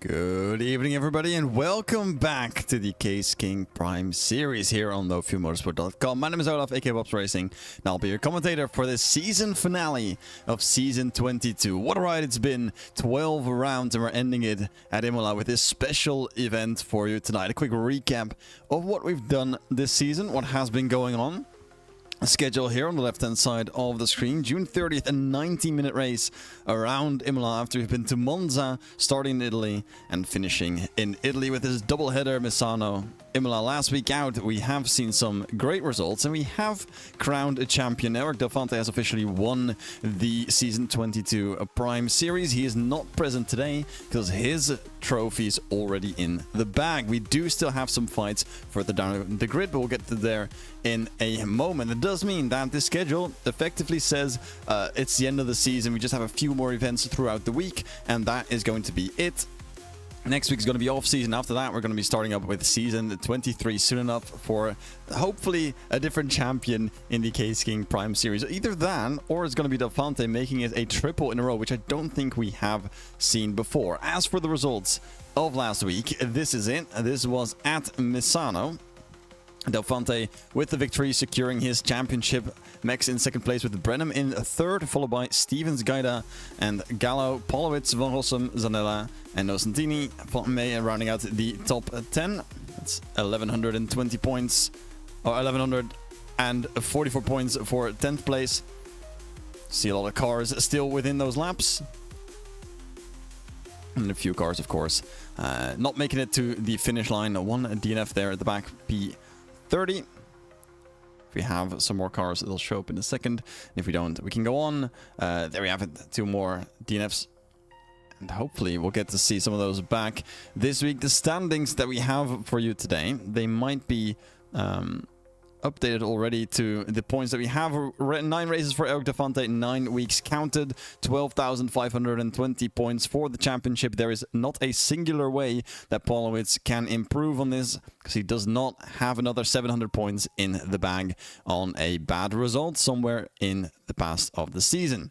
Good evening, everybody, and welcome back to the Case King Prime series here on NoFuelMotorsport.com. My name is Olaf, aka Bobs Racing, and I'll be your commentator for the season finale of Season 22. What a ride it's been, 12 rounds, and we're ending it at Imola with this special event for you tonight. A quick recap of what we've done this season, what has been going on. Schedule here on the left-hand side of the screen. June 30th, a 90-minute race around Imola after we've been to Monza, starting in Italy and finishing in Italy with this double-header Misano. Imola last week out, we have seen some great results and we have crowned a champion. Eric Del Fante has officially won the Season 22 Prime Series. He is not present today because his trophy is already in the bag. We do still have some fights further down the grid, but we'll get to there in a moment. It does mean that this schedule effectively says it's the end of the season. We just have a few more events throughout the week, and that is going to be it. Next week is going to be off season. After that, we're going to be starting up with season 23 soon enough for hopefully a different champion in the Case King Prime Series. Either that, or it's going to be Del Fante making it a triple in a row, which I don't think we have seen before. As for the results of last week, this is it. This was at Misano. Del Fante with the victory, securing his championship. Mex in second place with Brenham in third, followed by Stevens, Gaida, and Gallo, Polowitz, Van Rossum, Zanella, and Nocentini. Fontenay rounding out the top 10. That's 1,120 points, or 1,144 points for 10th place. See a lot of cars still within those laps. And a few cars, of course, not making it to the finish line. One DNF there at the back, P30. If we have some more cars, they'll show up in a second. If we don't, we can go on. There we have it, 2 more DNFs. And hopefully we'll get to see some of those back this week. The standings that we have for you today, they might be updated already to the points that we have. 9 races for Eric Del Fante, 9 weeks counted, 12,520 points for the championship. There is not a singular way that Polowitz can improve on this, because he does not have another 700 points in the bag on a bad result somewhere in the past of the season.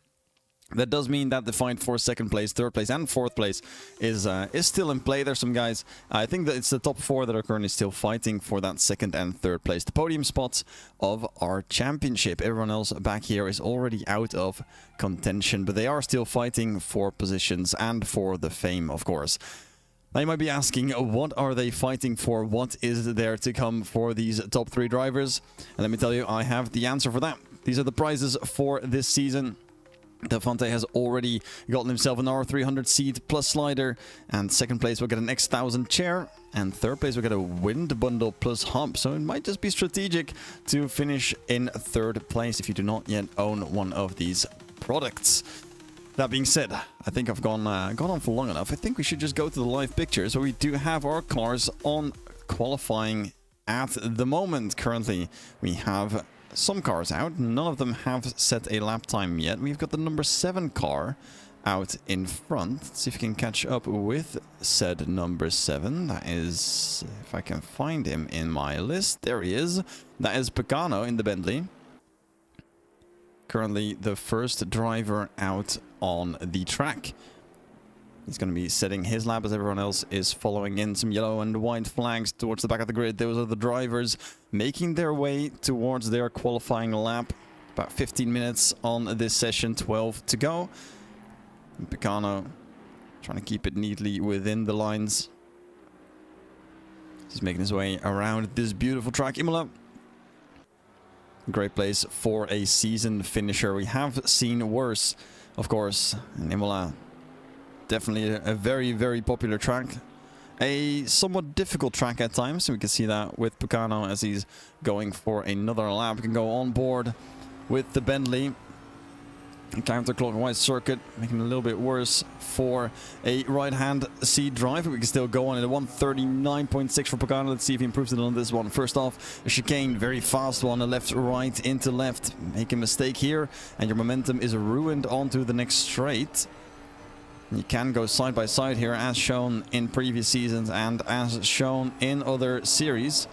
That does mean that the fight for second place, third place, and fourth place is still in play. There's some guys, I think that it's the top 4 that are currently still fighting for that second and third place, the podium spots of our championship. Everyone else back here is already out of contention, but they are still fighting for positions and for the fame, of course. Now you might be asking, what are they fighting for? What is there to come for these top 3 drivers? And let me tell you, I have the answer for that. These are the prizes for this season. Del Fante has already gotten himself an R300 seat plus slider, and second place will get an X1000 chair, and third place will get a wind bundle plus hump. So it might just be strategic to finish in third place if you do not yet own one of these products. That being said, I think I've gone on for long enough. I think we should just go to the live pictures where we do have our cars on qualifying at the moment. Currently, we have some cars out. None of them have set a lap time yet. We've got the number 7 car out in front. Let's see if we can catch up with said number 7. That is, if I can find him in my list, there he is. That is Pecano in the Bentley. Currently the first driver out on the track. He's going to be setting his lap as everyone else is following in. Some yellow and white flags towards the back of the grid. Those are the drivers making their way towards their qualifying lap. About 15 minutes on this session, 12 to go. And Pecano trying to keep it neatly within the lines. He's making his way around this beautiful track, Imola. Great place for a season finisher. We have seen worse, of course, in Imola. Definitely a very, very popular track. A somewhat difficult track at times, so we can see that with Pecano as he's going for another lap. We can go on board with the Bentley. Counterclockwise circuit, making it a little bit worse for a right-hand seat driver. We can still go on at a 139.6 for Pecano. Let's see if he improves it on this one. First off, a chicane, very fast one, a left-right into left. Make a mistake here, and your momentum is ruined onto the next straight. You can go side by side here, as shown in previous seasons and as shown in other series.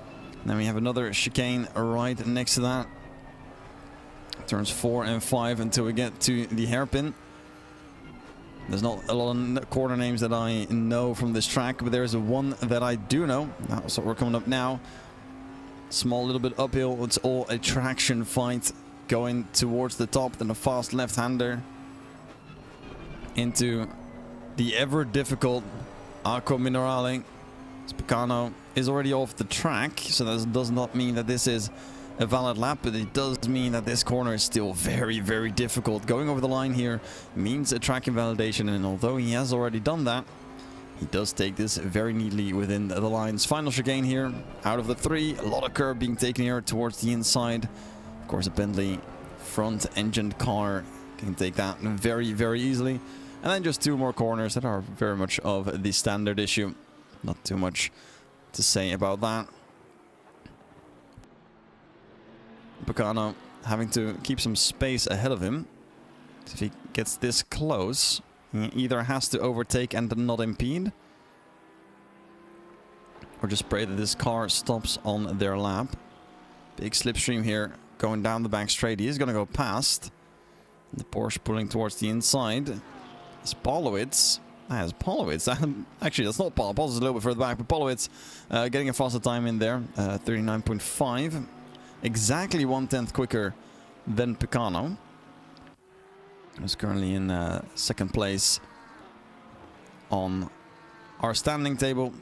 Then we have another chicane right next to that. Turns 4 and 5 until we get to the hairpin. There's not a lot of corner names that I know from this track, but there's one that I do know. So we're coming up now. Small little bit uphill. It's all a traction fight going towards the top. Then a fast left-hander into the ever difficult Acqua Minerale. Picano is already off the track, so that does not mean that this is a valid lap, but it does mean that this corner is still very, very difficult. Going over the line here means a track invalidation, and although he has already done that, he does take this very neatly within the lines. Final chicane here, out of the 3. A lot of curb being taken here towards the inside. Of course, a Bentley front-engined car can take that very, very easily. And then just 2 more corners that are very much of the standard issue. Not too much to say about that. Picano having to keep some space ahead of him. So if he gets this close, he either has to overtake and not impede, or just pray that this car stops on their lap. Big slipstream here going down the back straight. He is going to go past. The Porsche pulling towards the inside. It's Polowitz. Actually, that's not Paul. Paul's a little bit further back, but Polowitz getting a faster time in there. 39.5. Exactly 1/10 quicker than Picano. Who's currently in second place on our standing table.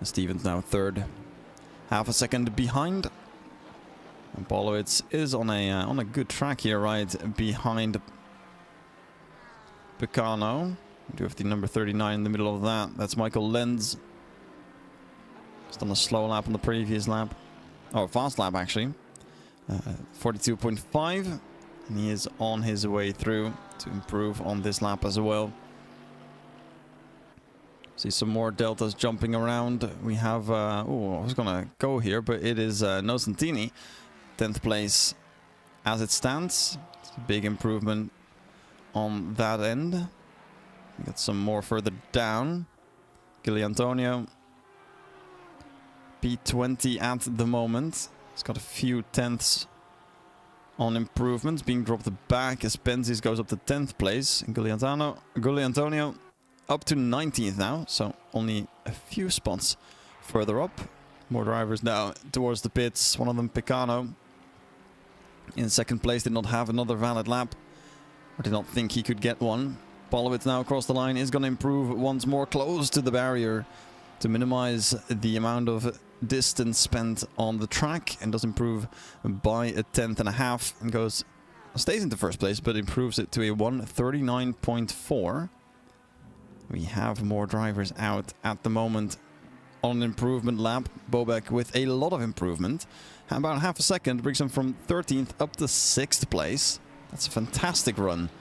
Stevens now third. Half a second behind. And Polowitz is on a good track here, right behind Picano. We do have the number 39 in the middle of that. That's Michael Lenz. Just done a slow lap on the previous lap. Oh, fast lap actually. 42.5. And he is on his way through to improve on this lap as well. See some more deltas jumping around. We have, I was gonna go here, but it is Nocentini, 10th place as it stands. It's a big improvement on that end. We got some more further down. Gilliantonio, P20 at the moment. He's got a few tenths on improvements being dropped back as Penzies goes up to 10th place. And Gilliantonio up to 19th now, so only a few spots further up. More drivers now towards the pits. One of them, Picano, in second place, did not have another valid lap, or did not think he could get one. Polowitz now across the line is going to improve once more, close to the barrier to minimize the amount of distance spent on the track, and does improve by a 10.5 and stays into first place, but improves it to a 1:39.4. We have more drivers out at the moment on an improvement lap. Bobek with a lot of improvement. About half a second brings him from 13th up to 6th place. That's a fantastic run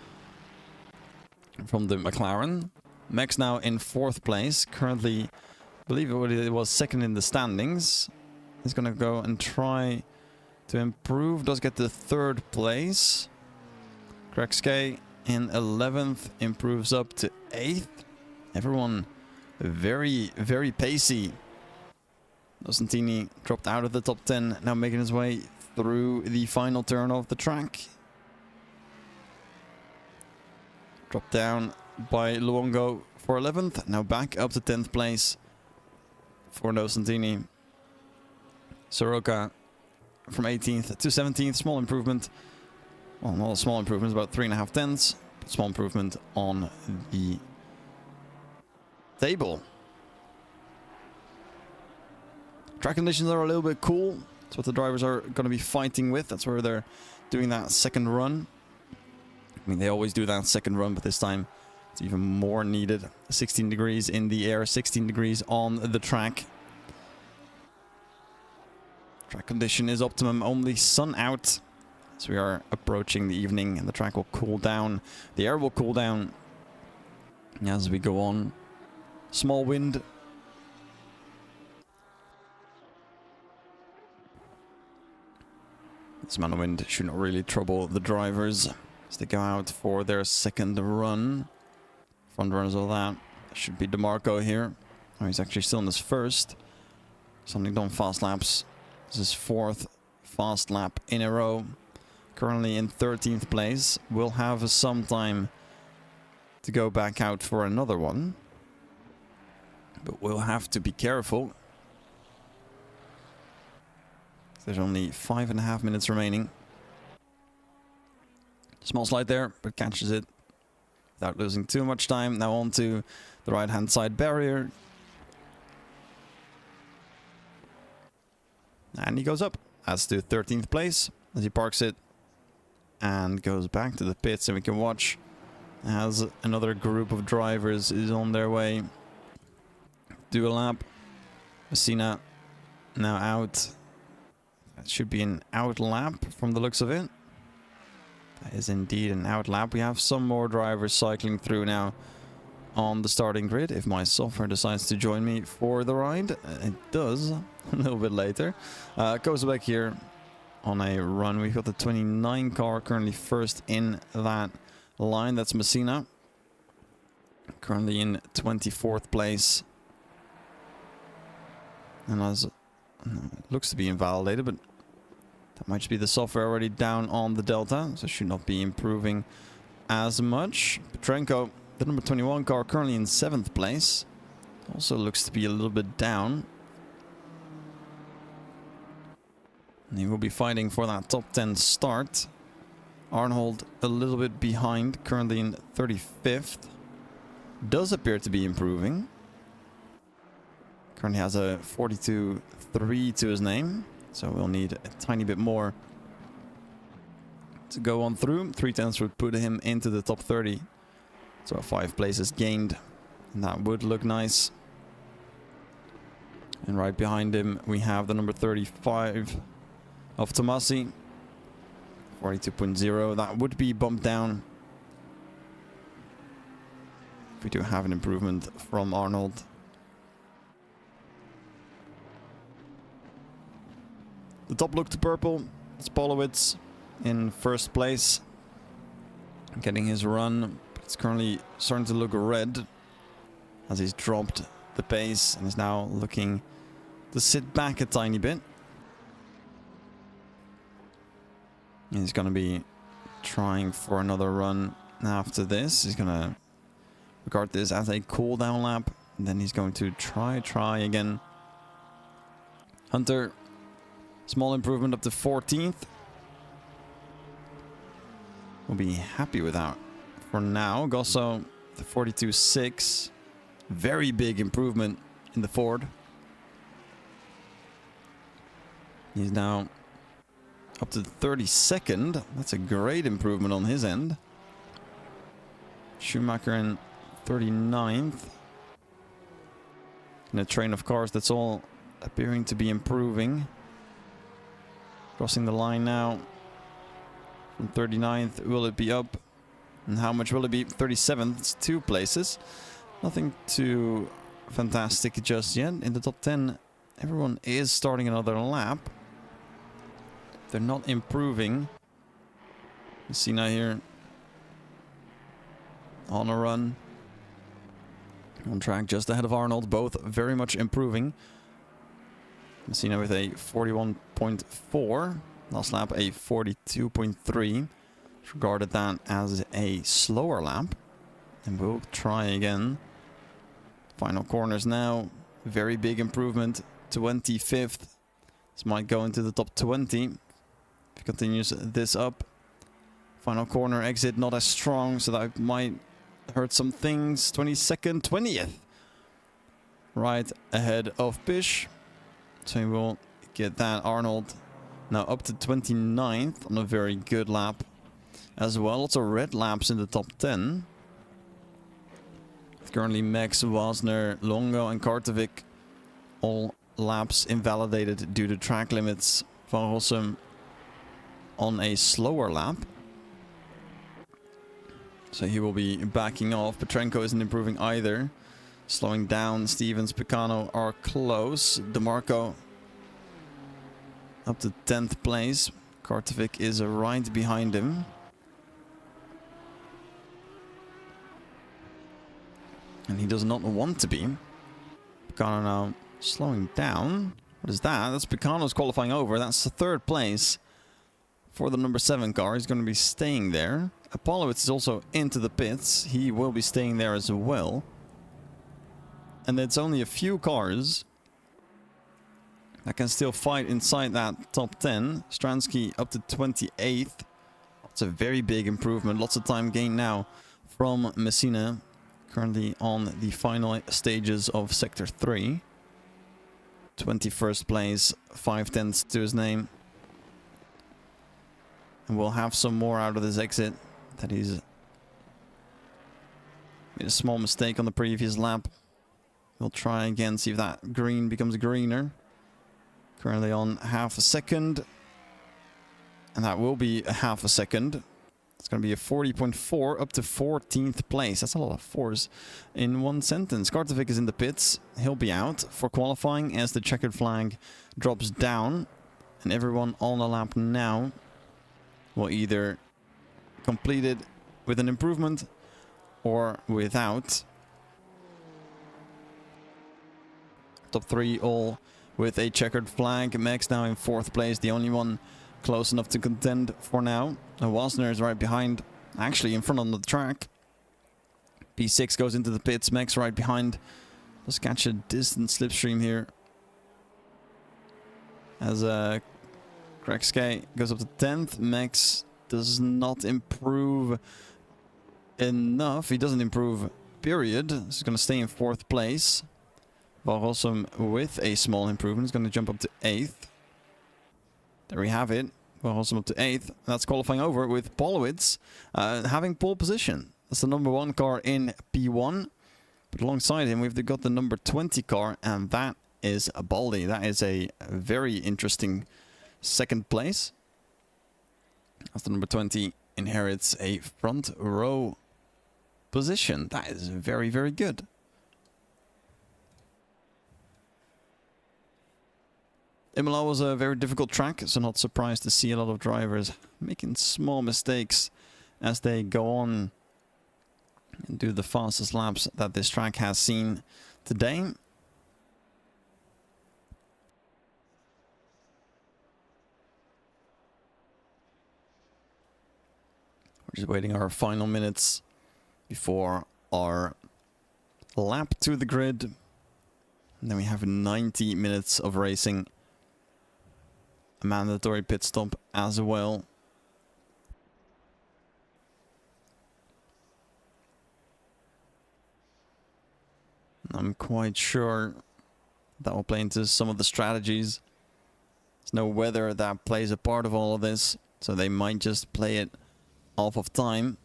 from the McLaren. Max now in 4th place. Currently, I believe it was second in the standings. He's going to go and try to improve. Does get to 3rd place. Craig Skye in 11th. Improves up to 8th. Everyone very, very pacey. Nocentini dropped out of the top 10, now making his way through the final turn of the track. Dropped down by Luongo for 11th, now back up to 10th place for Nocentini. Soroka from 18th to 17th, small improvement. Well, not a small improvement, about 3.5 tenths, but small improvement on the table. Track conditions are a little bit cool. That's what the drivers are going to be fighting with. That's where they're doing that second run. I mean, they always do that second run, but this time it's even more needed. 16 degrees in the air, 16 degrees on the track. Track condition is optimum, only sun out. So we are approaching the evening and the track will cool down. The air will cool down as we go on. Small wind. This amount of wind should not really trouble the drivers as they go out for their second run. Front runners, all that. Should be DeMarco here. Oh, he's actually still in his first. Something done fast laps. This is 4th fast lap in a row. currently in 13th place, will have some time to go back out for another one. But we'll have to be careful. There's only 5.5 minutes remaining. Small slide there, but catches it without losing too much time. Now on to the right-hand side barrier. And he goes up as to 13th place as he parks it and goes back to the pits. And we can watch as another group of drivers is on their way. Do a lap. Messina now out. That should be an out lap from the looks of it. That is indeed an out lap. We have some more drivers cycling through now on the starting grid. If my software decides to join me for the ride, it does a little bit later. Goes back here on a run. We've got the 29 car currently first in that line. That's Messina. Currently in 24th place. And as looks to be invalidated, but that might just be the software already down on the Delta, so should not be improving as much. Petrenko, the number 21 car, currently in 7th place. Also looks to be a little bit down. And he will be fighting for that top 10 start. Arnold a little bit behind, currently in 35th. Does appear to be improving. Currently has a 42.3 to his name, so we'll need a tiny bit more to go on through. 3/10 would put him into the top 30, so 5 places gained, and that would look nice. And right behind him we have the number 35 of Tomasi, 42.0. That would be bumped down if we do have an improvement from Arnold. The top look to purple. It's Polowitz in first place, getting his run. But it's currently starting to look red as he's dropped the pace and is now looking to sit back a tiny bit. He's going to be trying for another run after this. He's going to regard this as a cool down lap, and then he's going to try again. Hunter, small improvement up to 14th. We'll be happy with that for now. Gosso, the 42.6. Very big improvement in the Ford. He's now up to 32nd. That's a great improvement on his end. Schumacher in 39th. In a train of cars that's all appearing to be improving. Crossing the line now from 39th. Will it be up? And how much will it be? 37th. It's 2 places. Nothing too fantastic just yet. In the top 10, everyone is starting another lap. They're not improving. Messina here on a run. On track just ahead of Arnold. Both very much improving. Messina with a 41.4. Last lap a 42.3. Regarded that as a slower lap. And we'll try again. Final corners now. Very big improvement. 25th. This might go into the top 20. If he continues this up. Final corner exit not as strong, so that might hurt some things. 22nd, 20th. Right ahead of Bish. So we will get that. Arnold now up to 29th on a very good lap as well. Lots of red laps in the top 10. Currently Max, Wasner, Longo and Kartovic. All laps invalidated due to track limits. Van Rossum on a slower lap. So he will be backing off. Petrenko isn't improving either. Slowing down. Stevens, Picano are close. DeMarco up to 10th place. Kartovic is right behind him. And he does not want to be. Picano now slowing down. What is that? That's Picano's qualifying over. That's the 3rd place for the number 7 car. He's going to be staying there. Apolowitz is also into the pits. He will be staying there as well. And it's only a few cars that can still fight inside that top 10. Stransky up to 28th. That's a very big improvement. Lots of time gained now from Messina. Currently on the final stages of Sector 3. 21st place, 5/10 to his name. And we'll have some more out of this exit. That he's made a small mistake on the previous lap. We'll try again, see if that green becomes greener. Currently on half a second. And that will be a half a second. It's going to be a 40.4 up to 14th place. That's a lot of fours in one sentence. Kartovic is in the pits. He'll be out for qualifying as the checkered flag drops down. And everyone on the lap now will either complete it with an improvement or without. Top 3 all with a checkered flag. Max now in 4th place, the only one close enough to contend for now. Wasner is right behind, actually in front on the track. P6 goes into the pits, Max right behind. Let's catch a distant slipstream here. As Krekske goes up to 10th. Max does not improve enough. He doesn't improve, period. He's going to stay in 4th place. Van Rossum with a small improvement is going to jump up to 8th. There we have it. Van Rossum up to 8th. That's qualifying over with Polowitz having pole position. That's the number 1 car in P1. But alongside him, we've got the number 20 car, and that is a Baldi. That is a very interesting 2nd place. As the number 20 inherits a front row position. That is very, very good. Imola was a very difficult track, so not surprised to see a lot of drivers making small mistakes as they go on and do the fastest laps that this track has seen today. We're just waiting our final minutes before our lap to the grid. And then we have 90 minutes of racing. A mandatory pit stop as well. I'm quite sure that will play into some of the strategies. There's no weather that plays a part of all of this, so they might just play it off of time.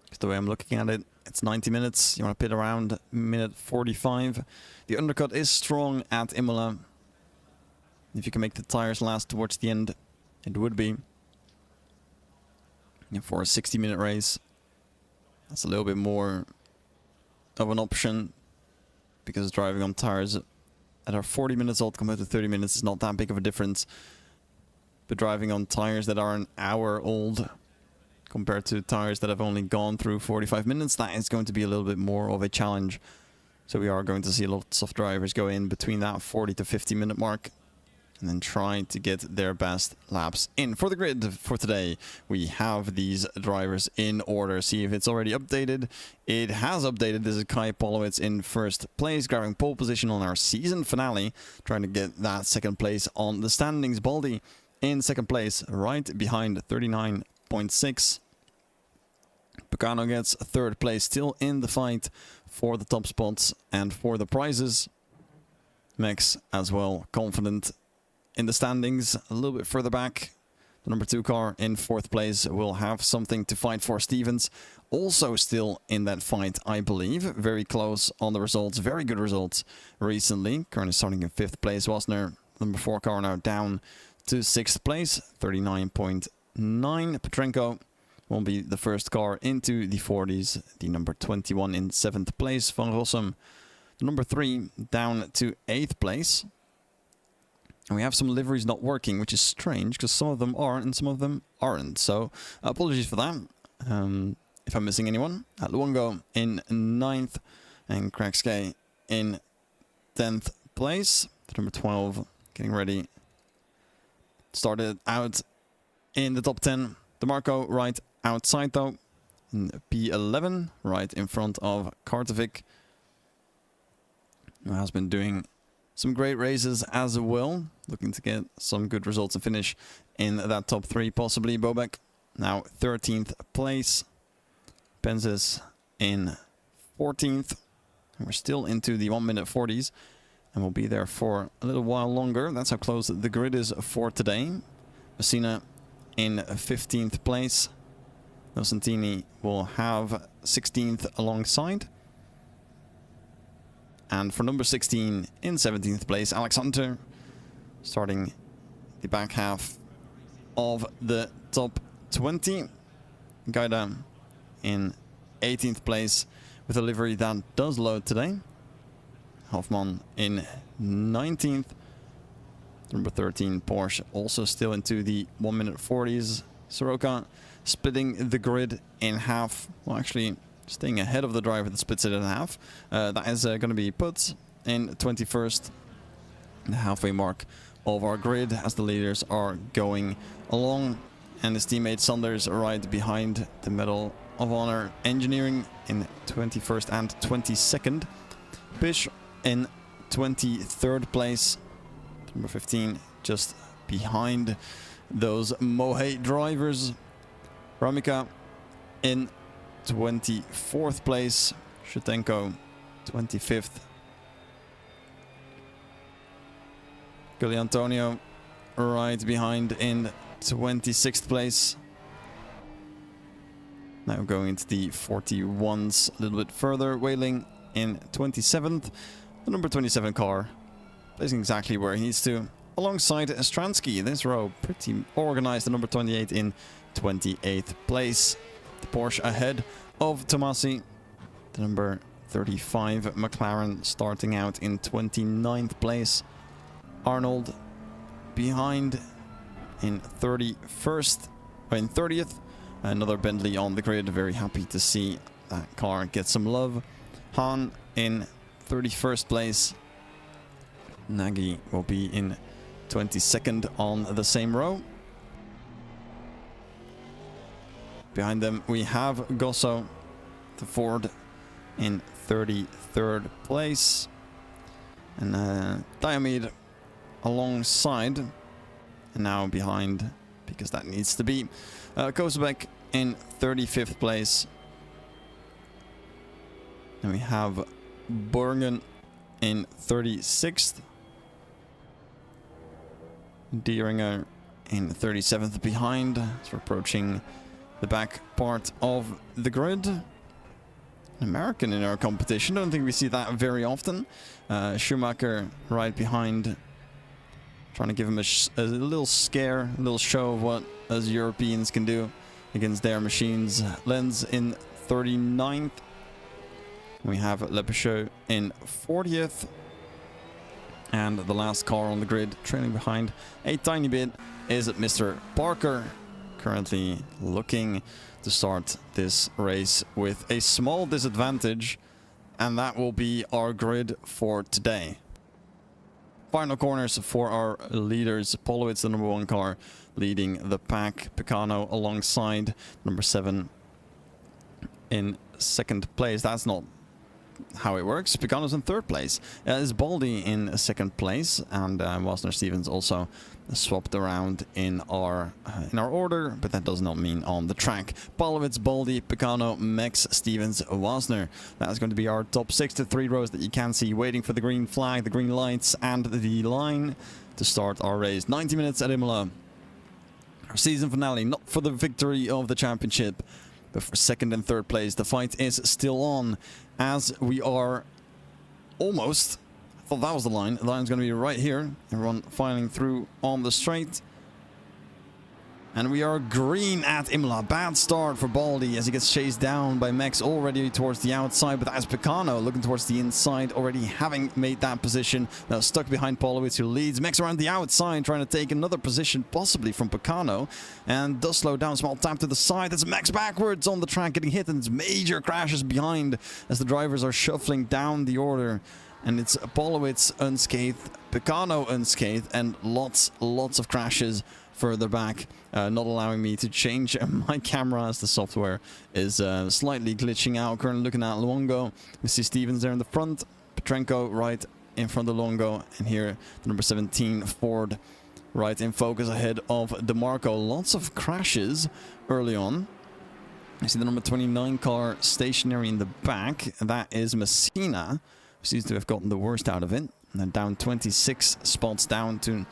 Because the way I'm looking at it, it's 90 minutes. You want to pit around minute 45. The undercut is strong at Imola. If you can make the tires last towards the end, it would be. And for a 60-minute race, that's a little bit more of an option. Because driving on tires that are 40 minutes old compared to 30 minutes is not that big of a difference. But driving on tires that are an hour old compared to tires that have only gone through 45 minutes, that is going to be a little bit more of a challenge. So we are going to see lots of drivers go in between that 40 to 50 minute mark and then try to get their best laps in. For the grid for today, we have these drivers in order. See if it's already updated. It has updated. This is Kai Polowitz in 1st place, grabbing pole position on our season finale, trying to get that 2nd place on the standings. Baldi in 2nd place, right behind 39.6. Pagano gets 3rd place, still in the fight for the top spots and for the prizes. Max as well, confident in the standings, a little bit further back. The number 2 car in 4th place will have something to fight for. Stevens also still in that fight, I believe. Very close on the results, very good results recently. Currently starting in 5th place. Wasner, number 4 car, now down to 6th place, 39.9. Petrenko will be the 1st car into the 40s. The number 21 in 7th place. Van Rossum, the number 3, down to 8th place. And we have some liveries not working, which is strange, because some of them are and some of them aren't. So apologies for that. If I'm missing anyone. Luongo in 9th and Krekske in 10th place. The number 12 getting ready. Started out in the top 10. DeMarco right outside though. In P11, right in front of Kartovic, who has been doing some great races as well. Looking to get some good results and finish in that top 3, possibly. Bobek now 13th place. Penzis in 14th. And we're still into the 1 minute 40s. And we'll be there for a little while longer. That's how close the grid is for today. Messina in 15th place. Nocentini will have 16th alongside. And for number 16 in 17th place, Alexander, starting the back half of the top 20. Gaida in 18th place with a livery that does load today. Hoffman in 19th. Number 13, Porsche, also still into the 1 minute 40s. Soroka splitting the grid in half. Well, actually staying ahead of the driver that splits it in half. That is going to be put in 21st, the halfway mark of our grid, as the leaders are going along. And his teammate Sanders right behind the Medal of Honor Engineering in 21st and 22nd. Bish in 23rd place. Number 15 just behind those Mohey drivers. Ramika in 24th place. Shutenko 25th. Gulli Antonio right behind in 26th place. Now going into the 41s a little bit further. Wailing in 27th. The number 27 car placing exactly where he needs to. Alongside Stransky, this row pretty organized. The number 28 in 28th place. The Porsche ahead of Tomasi. The number 35 McLaren starting out in 29th place. Arnold behind in 31st, or in 30th. Another Bentley on the grid. Very happy to see that car get some love. Han in 31st place. Nagy will be in 22nd on the same row. Behind them we have Gosso, the Ford, in 33rd place. And Diomede alongside, and now behind, because that needs to be. Kozebek in 35th place. And we have Borgen in 36th. Dieringer in 37th behind. So we're approaching the back part of the grid. An American in our competition. Don't think we see that very often. Schumacher right behind. Trying to give him a little scare, a little show of what us Europeans can do against their machines. Lenz in 39th. We have Lepecheux in 40th. And the last car on the grid, trailing behind a tiny bit, is Mr. Parker. Currently looking to start this race with a small disadvantage. And that will be our grid for today. Final corners for our leaders. Polowitz, the number 1 car, leading the pack. Picano alongside number 7 in 2nd place. That's not how it works. Picano's in 3rd place. Is Baldi in 2nd place, and Wasner Stevens also swapped around in our order, but that does not mean on the track. Polowitz, Baldi, Picano, Mex, Stevens, Wasner. That is going to be our top 6 to 3 rows that you can see waiting for the green flag, the green lights, and the line to start our race. 90 minutes at Imola. Our season finale, not for the victory of the championship, but for 2nd and 3rd place. The fight is still on, as we are almost... I thought that was the line. The line's going to be right here. Everyone filing through on the straight. And we are green at Imola. Bad start for Baldi as he gets chased down by Mex already towards the outside. But that is Picano looking towards the inside, already having made that position. Now stuck behind Polowitz, who leads. Mex around the outside, trying to take another position, possibly from Picano. And does slow down. Small tap to the side. That's Mex backwards on the track, getting hit. And it's major crashes behind as the drivers are shuffling down the order. and it's Polowitz unscathed, Picano unscathed, and lots of crashes further back, not allowing me to change my camera as the software is slightly glitching out. Currently looking at Luongo. We see Stevens there in the front, Petrenko right in front of Luongo, and here the number 17 Ford right in focus ahead of DeMarco. Lots of crashes early on. I see the number 29 car stationary in the back. That is Messina, who seems to have gotten the worst out of it. And then down 26 spots down to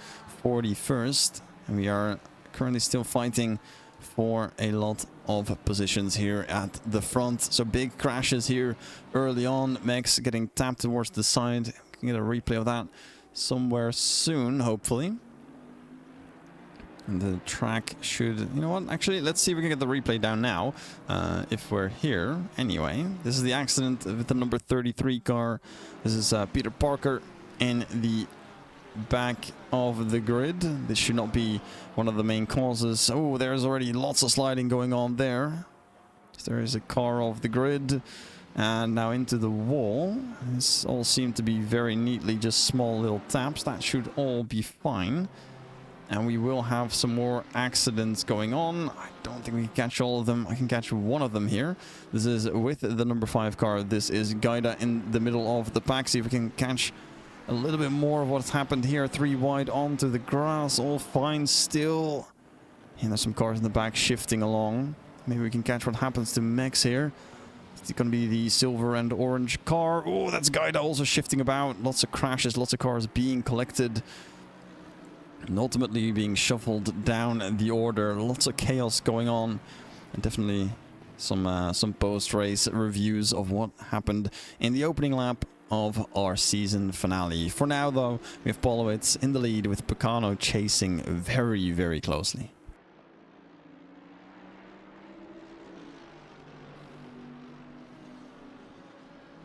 41st. And we are currently still fighting for a lot of positions here at the front. So big crashes here early on. Max getting tapped towards the side. We can get a replay of that somewhere soon, hopefully. And the track should... You know what? Actually, let's see if we can get the replay down now. If we're here. Anyway, this is the accident with the number 33 car. This is Peter Parker in the back of the grid. This should not be one of the main causes. Oh, there's already lots of sliding going on there. There is a car off the grid. And now into the wall. This all seemed to be very neatly just small little taps. That should all be fine. And we will have some more accidents going on. I don't think we can catch all of them. I can catch one of them here. This is with the number 5 car. This is Gaida in the middle of the pack. See if we can catch a little bit more of what's happened here. 3 wide onto the grass. All fine still. And there's some cars in the back shifting along. Maybe we can catch what happens to Max here. It's going to be the silver and orange car. Oh, that's Gaida also shifting about. Lots of crashes. Lots of cars being collected. And ultimately being shuffled down the order. Lots of chaos going on. And definitely some post-race reviews of what happened in the opening lap of our season finale. For now, though, we have Polowitz in the lead with Picano chasing very, very closely.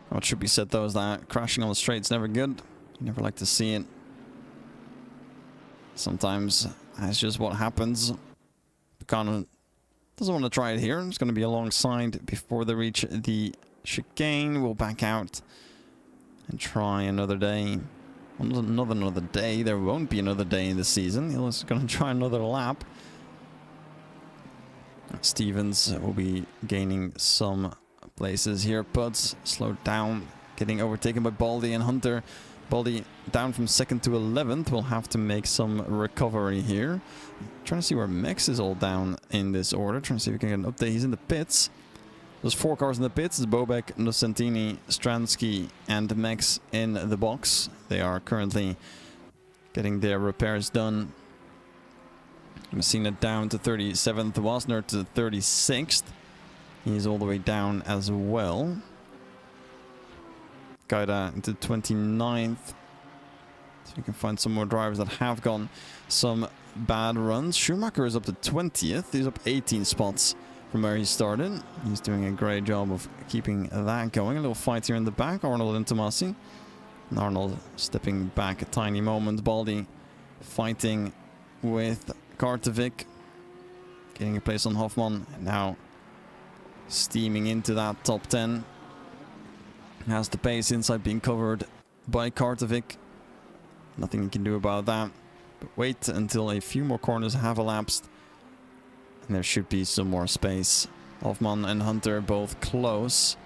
What should be said, though, is that crashing on the straight's never good. You never like to see it. Sometimes that's just what happens. Picano doesn't want to try it here. It's going to be alongside before they reach the chicane. We'll back out and try another day. Well, another day. There won't be another day in the season. He's going to try another lap. Stevens will be gaining some places here. Putz slowed down, getting overtaken by Baldy and Hunter. Baldy down from 2nd to 11th. We'll have to make some recovery here. Trying to see where Max is all down in this order. Trying to see if we can get an update. He's in the pits. There's 4 cars in the pits. It's Bobek, Nocentini, Stransky, and Max in the box. They are currently getting their repairs done. Messina down to 37th. Wasner to 36th. He's all the way down as well. Gaida into 29th. So we can find some more drivers that have gone some bad runs. Schumacher is up to 20th. He's up 18 spots from where he started. He's doing a great job of keeping that going. A little fight here in the back. Arnold and Tomasi. And Arnold stepping back a tiny moment. Baldy fighting with Kartovic. Getting a place on Hoffman. And now steaming into that top 10. Has the pace inside being covered by Kartovic. Nothing you can do about that. But wait until a few more corners have elapsed. And there should be some more space. Hoffman and Hunter both close.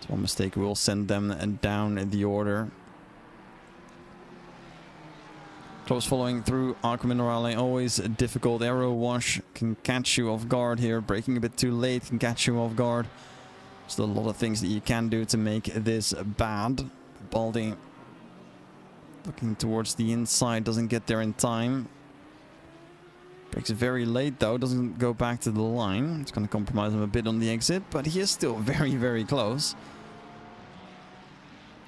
So one mistake will send them down in the order. Close following through Aqua Minerale. Always a difficult. Aero wash can catch you off guard here. Braking a bit too late can catch you off guard. Still a lot of things that you can do to make this bad. Baldy looking towards the inside, doesn't get there in time. Brakes very late though, doesn't go back to the line. It's going to compromise him a bit on the exit, but he is still very, very close.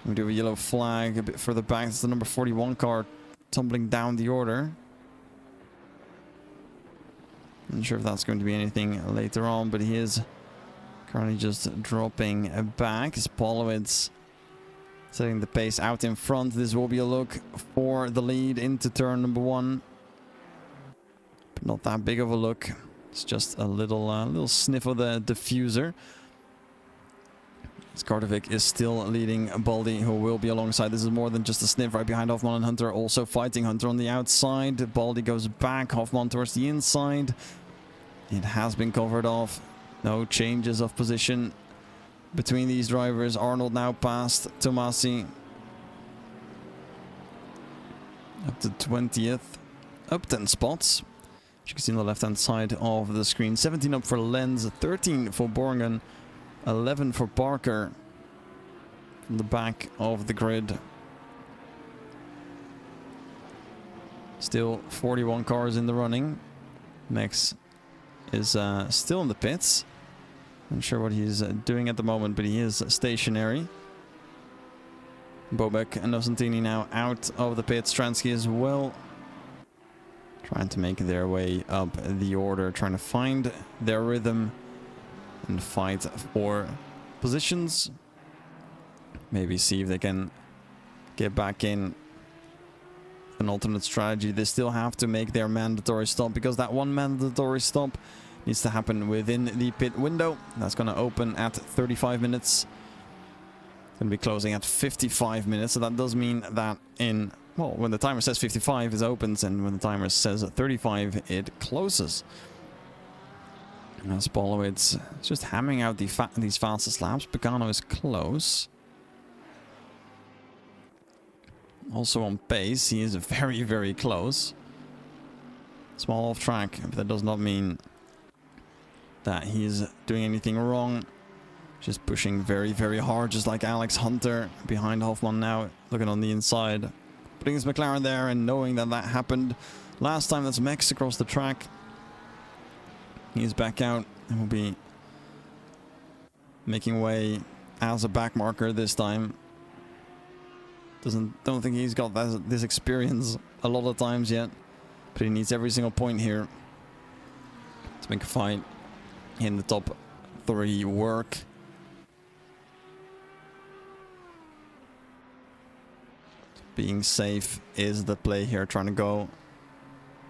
We do a yellow flag a bit further back. It's the number 41 car tumbling down the order. Not sure if that's going to be anything later on, but he is currently just dropping back. It's Polowitz setting the pace out in front. This will be a look for the lead into turn number 1. But not that big of a look. It's just a little sniff of the diffuser. Skardovic is still leading Baldi, who will be alongside. This is more than just a sniff right behind Hoffman and Hunter. Also fighting Hunter on the outside. Baldi goes back. Hoffman towards the inside. It has been covered off. No changes of position between these drivers. Arnold now past Tomasi. Up to 20th. Up 10 spots. As you can see on the left-hand side of the screen. 17 up for Lenz. 13 for Borgen. 11 for Parker. From the back of the grid. Still 41 cars in the running. Max is still in the pits. Not sure what he's doing at the moment, but he is stationary. Bobek and Nocentini now out of the pits. Stransky as well. Trying to make their way up the order. Trying to find their rhythm. And fight for positions. Maybe see if they can get back in. An alternate strategy. They still have to make their mandatory stop, because that one mandatory stop needs to happen within the pit window. That's going to open at 35 minutes. It's going to be closing at 55 minutes. So that does mean that in, well, when the timer says 55, it opens, and when the timer says 35, it closes. As Polowitz is just hammering out these fastest laps. Pagano is close. Also on pace, he is very, very close. Small off track, but that does not mean that he is doing anything wrong. Just pushing very, very hard, just like Alex Hunter behind Hoffman now, looking on the inside. Putting his McLaren there and knowing that that happened last time. That's Max across the track. He's back out and will be making way as a back marker this time. Don't think he's got this experience a lot of times yet, but he needs every single point here to make a fight in the top 3 work. Being safe is the play here, trying to go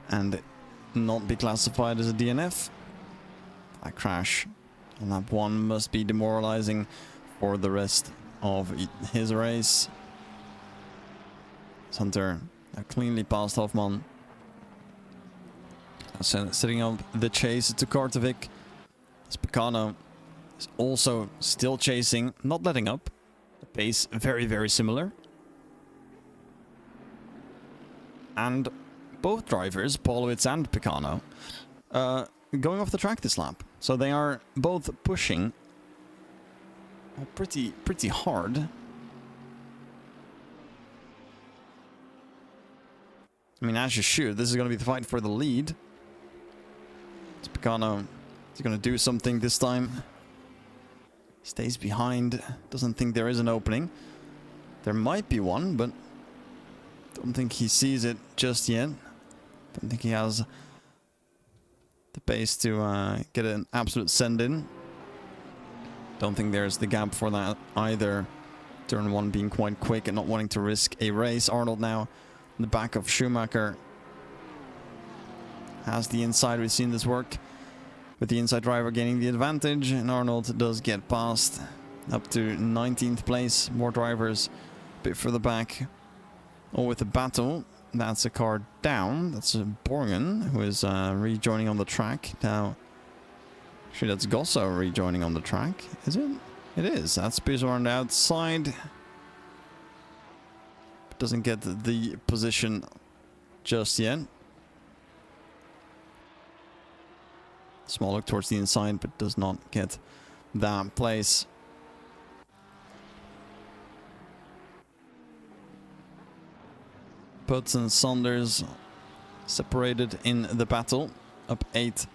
and not be classified as a DNF. That crash on that one must be demoralizing for the rest of his race. Hunter cleanly past Hoffman. Setting up the chase to Kartovic. Spicano is also still chasing, not letting up. The pace very, very similar. And both drivers, Polowitz and Picano, going off the track this lap. So they are both pushing pretty hard. I mean, as you should. This is going to be the fight for the lead. Picano is going to do something this time. Stays behind. Doesn't think there is an opening. There might be one, but don't think he sees it just yet. Don't think he has the pace to get an absolute send in. Don't think there's the gap for that either. Turn 1 being quite quick and not wanting to risk a race. Arnold now in the back of Schumacher. Has the inside. We've seen this work with the inside driver gaining the advantage, and Arnold does get past up to 19th place. More drivers a bit further back. All with the battle. That's a car down. That's Borgen, who is rejoining on the track. Now, actually, that's Gosso rejoining on the track. Is it? It is. That's Pizzo on the outside. Doesn't get the position just yet. Small look towards the inside, but does not get that place. Putz and Saunders separated in the battle. Up 8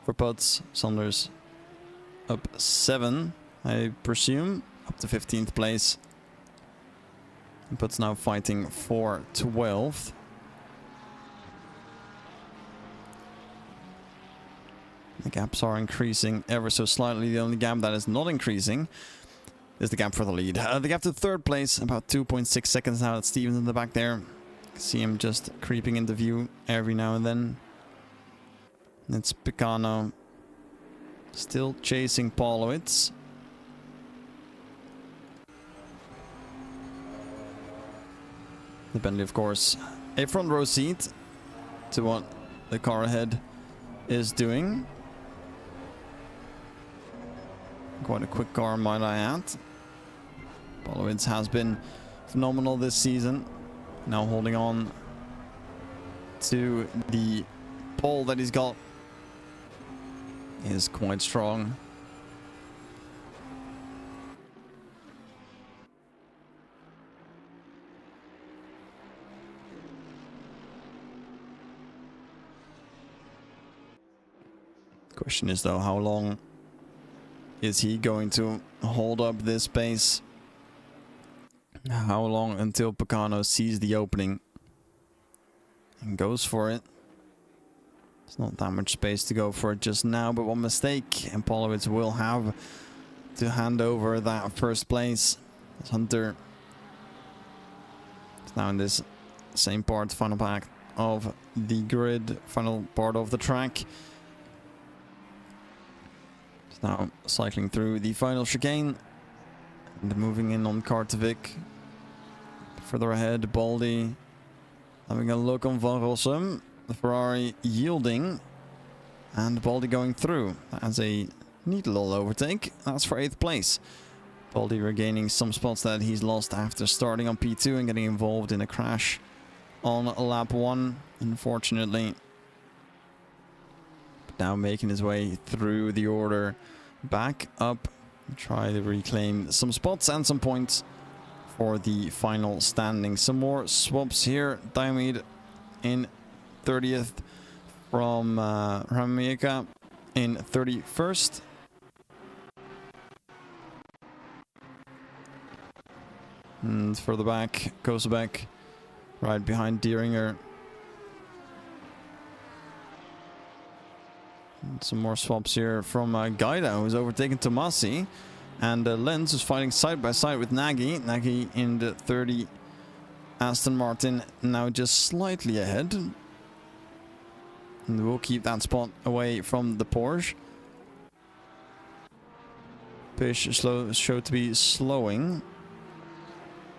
for Putz. Saunders up 7, I presume. Up to 15th place. And Putz now fighting for 12th. The gaps are increasing ever so slightly. The only gap that is not increasing is the gap for the lead. The gap to 3rd place, about 2.6 seconds now. That's Stevens in the back there. See him just creeping into view every now and then. It's Picano still chasing Polowitz. The Bentley, of course, a front row seat to what the car ahead is doing. Quite a quick car, might I add. Polowitz has been phenomenal this season. Now holding on to the pole that he's got is quite strong. Question is though, how long is he going to hold up this pace? How long until Pagano sees the opening and goes for it? There's not that much space to go for it just now, but one mistake and Polowitz will have to hand over that first place. As Hunter is now in this same part, final part of the grid, final part of the track. Now cycling through the final chicane and moving in on Kartevik. Further ahead, Baldi having a look on Van Rossum. The Ferrari yielding and Baldi going through. That's a neat little overtake. That's for 8th place. Baldi regaining some spots that he's lost after starting on P2 and getting involved in a crash on lap 1, unfortunately. Now making his way through the order back up, try to reclaim some spots and some points for the final standing. Some more swaps here. Diomede in 30th from Rameka in 31st. And further back, Kosebek right behind Dieringer. Some more swaps here from Gaida, who's overtaken Tomasi. And Lenz is fighting side by side with Nagy. Nagy in the 30. Aston Martin now just slightly ahead. And we'll keep that spot away from the Porsche. Pish showed to be slowing.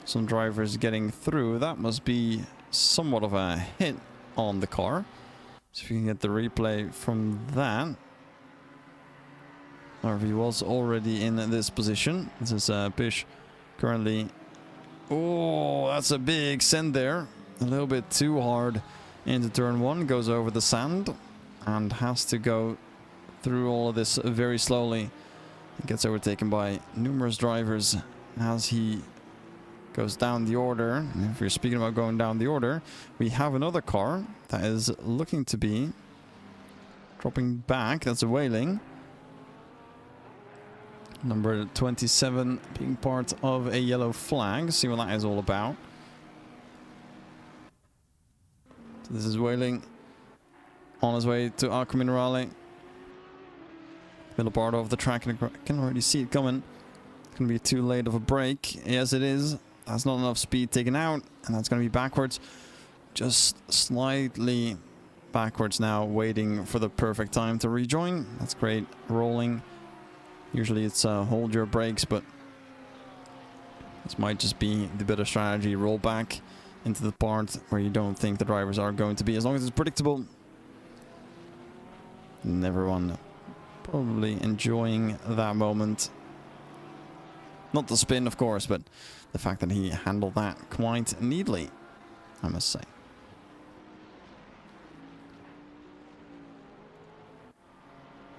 Some drivers getting through. That must be somewhat of a hit on the car. So if you can get the replay from that. Or if he was already in this position. This is Pish currently. Oh, that's a big send there. A little bit too hard into turn 1. Goes over the sand. And has to go through all of this very slowly. He gets overtaken by numerous drivers as he goes down the order. And if we're speaking about going down the order, we have another car that is looking to be dropping back. That's a Wailing. Number 27 being part of a yellow flag. See what that is all about. So this is Wailing on his way to Aqua Minerale. Middle part of the track, and I can already see it coming. It's going to be too late of a break. Yes, it is. That's not enough speed taken out, and that's going to be backwards. Just slightly backwards now, waiting for the perfect time to rejoin. That's great. Rolling. Usually it's hold your brakes, but this might just be the better strategy. Roll back into the part where you don't think the drivers are going to be, as long as it's predictable. And everyone probably enjoying that moment. Not the spin, of course, but the fact that he handled that quite neatly, I must say.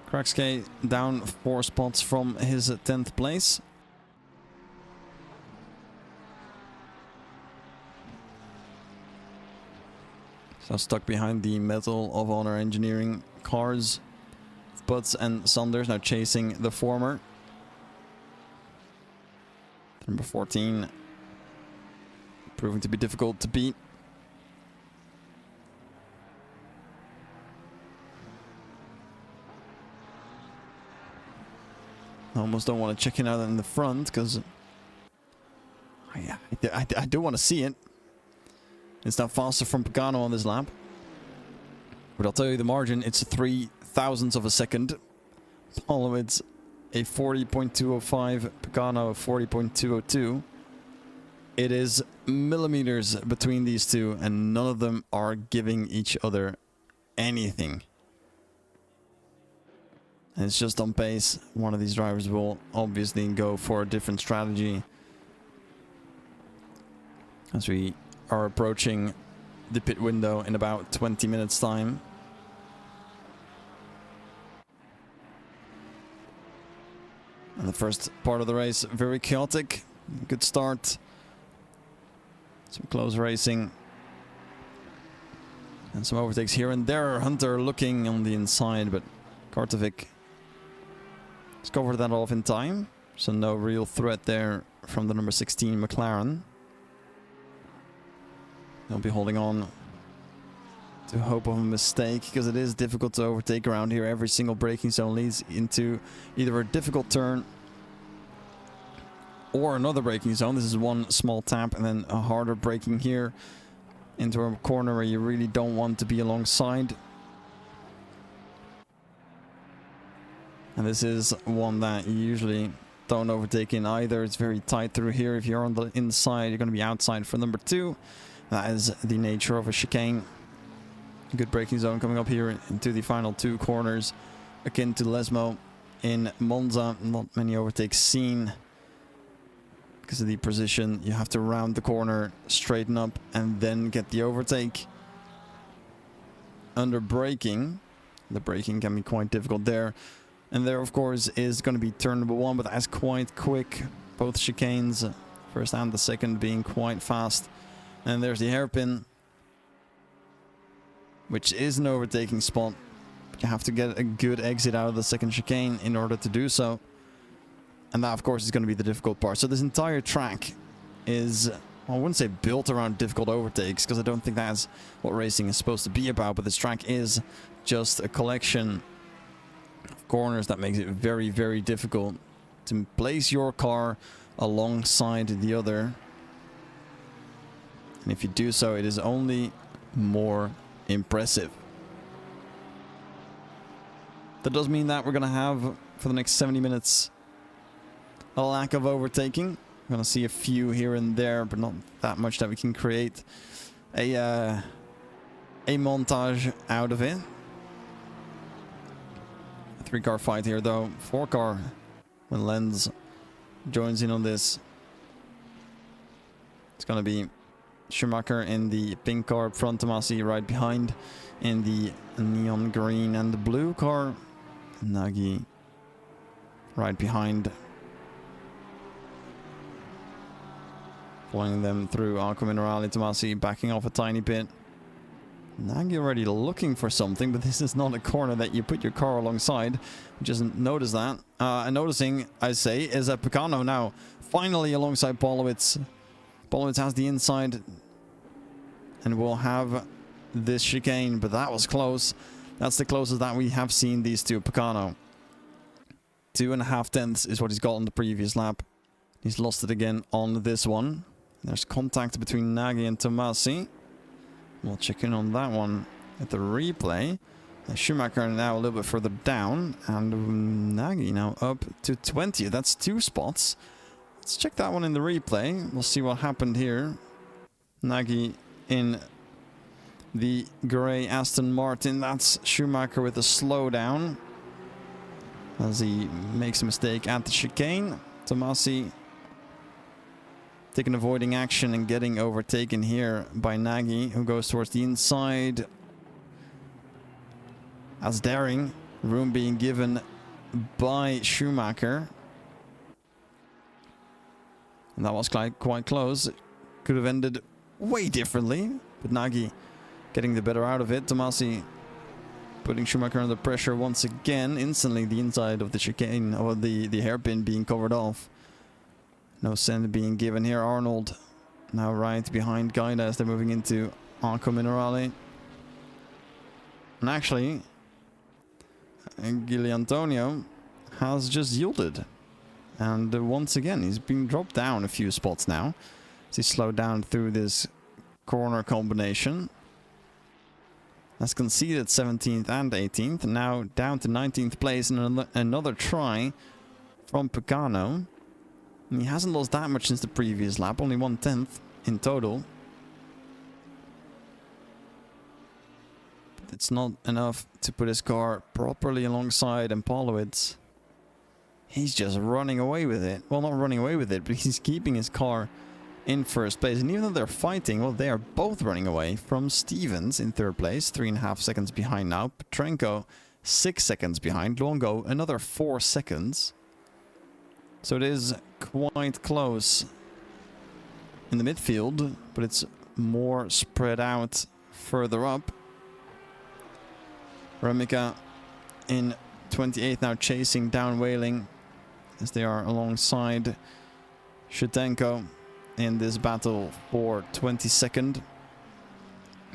Krakske down 4 spots from his 10th place. So stuck behind the Medal of Honor Engineering cars. Butts and Sanders now chasing the former. Number 14 proving to be difficult to beat. I almost don't want to check it out in the front because I do want to see it. It's now faster from Pagano on this lap. But I'll tell you the margin, it's 0.003 of a second. Polowitz a 40.205, Pagano a 40.202. It is millimeters between these two, and none of them are giving each other anything. And it's just on pace. One of these drivers will obviously go for a different strategy as we are approaching the pit window in about 20 minutes time. And the first part of the race, very chaotic. Good start. Some close racing. And some overtakes here and there. Hunter looking on the inside, but Kartovic has covered that off in time. So no real threat there from the number 16 McLaren. They'll be holding on to hope of a mistake, because it is difficult to overtake around here. Every single braking zone leads into either a difficult turn or another braking zone. This is one small tap and then a harder braking here into a corner where you really don't want to be alongside. And this is one that you usually don't overtake in either. It's very tight through here. If you're on the inside, you're going to be outside for number 2. That is the nature of a chicane. Good braking zone coming up here into the final 2 corners, akin to Lesmo in Monza. Not many overtakes seen because of the position. You have to round the corner, straighten up, and then get the overtake. Under braking, the braking can be quite difficult there. And there, of course, is going to be turn number 1, but that's quite quick. Both chicanes, first and the second, being quite fast. And there's the hairpin, which is an overtaking spot. But you have to get a good exit out of the second chicane in order to do so. And that, of course, is going to be the difficult part. So this entire track is, well, I wouldn't say built around difficult overtakes, because I don't think that's what racing is supposed to be about. But this track is just a collection of corners that makes it very, very difficult to place your car alongside the other. And if you do so, it is only more impressive. That does mean that we're going to have, for the next 70 minutes, a lack of overtaking. We're going to see a few here and there, but not that much that we can create a montage out of it. A 3-car fight here, though. 4-car when Lenz joins in on this. It's going to be Schumacher in the pink car up front, Tomasi right behind in the neon green and the blue car, Nagy right behind, following them through Aqua Minerale. Tomasi backing off a tiny bit. Nagy already looking for something, but this is not a corner that you put your car alongside. Just notice that. And noticing, I say, is that Pecano now finally alongside Polowitz. Polowitz has the inside and will have this chicane, but that was close. That's the closest that we have seen these two. Pecano, 2.5 tenths is what he's got on the previous lap. He's lost it again on this one. There's contact between Nagy and Tomasi. We'll check in on that one at the replay. Schumacher now a little bit further down, and Nagy now up to 20. That's 2 spots. Let's check that one in the replay. We'll see what happened here. Nagy in the grey Aston Martin. That's Schumacher with a slowdown as he makes a mistake at the chicane. Tomasi taking avoiding action and getting overtaken here by Nagy, who goes towards the inside. As daring, room being given by Schumacher. And that was quite close. Could have ended way differently, but Nagy getting the better out of it. Tomasi putting Schumacher under pressure once again. Instantly the inside of the chicane, or the hairpin being covered off. No send being given here. Arnold now right behind Gaida as they're moving into Aqua Minerale. And actually, Gili Antonio has just yielded. And once again, he's been dropped down a few spots now. So he's slowed down through this corner combination. Has conceded 17th and 18th. Now down to 19th place, and another try from Pecano. And he hasn't lost that much since the previous lap, only 1/10 in total. But it's not enough to put his car properly alongside Impalowitz. He's just running away with it. Well, not running away with it, but he's keeping his car in first place. And even though they're fighting, well, they are both running away from Stevens in third place, 3.5 seconds behind now. Petrenko, 6 seconds behind. Longo, another 4 seconds. So it is quite close in the midfield, but it's more spread out further up. Remika in 28th now, chasing down Whaling as they are alongside Shutenko in this battle for 22nd.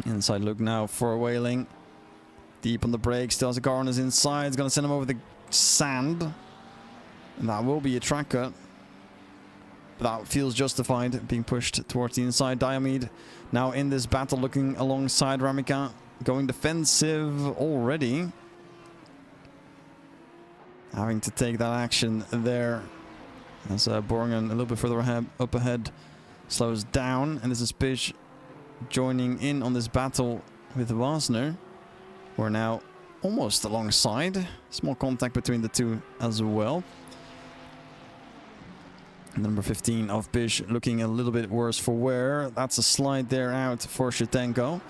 Inside look now for Whaling. Deep on the brakes, still has a car on his inside. It's going to send him over the sand. And that will be a track cut. But that feels justified, being pushed towards the inside. Diomede now in this battle, looking alongside Ramika. Going defensive already. Having to take that action there. As Borgen a little bit further up ahead slows down. And this is Pish joining in on this battle with Wasner. We're now almost alongside. Small contact between the two as well. Number 15 of Pish looking a little bit worse for wear. That's a slide there out for Shutenko.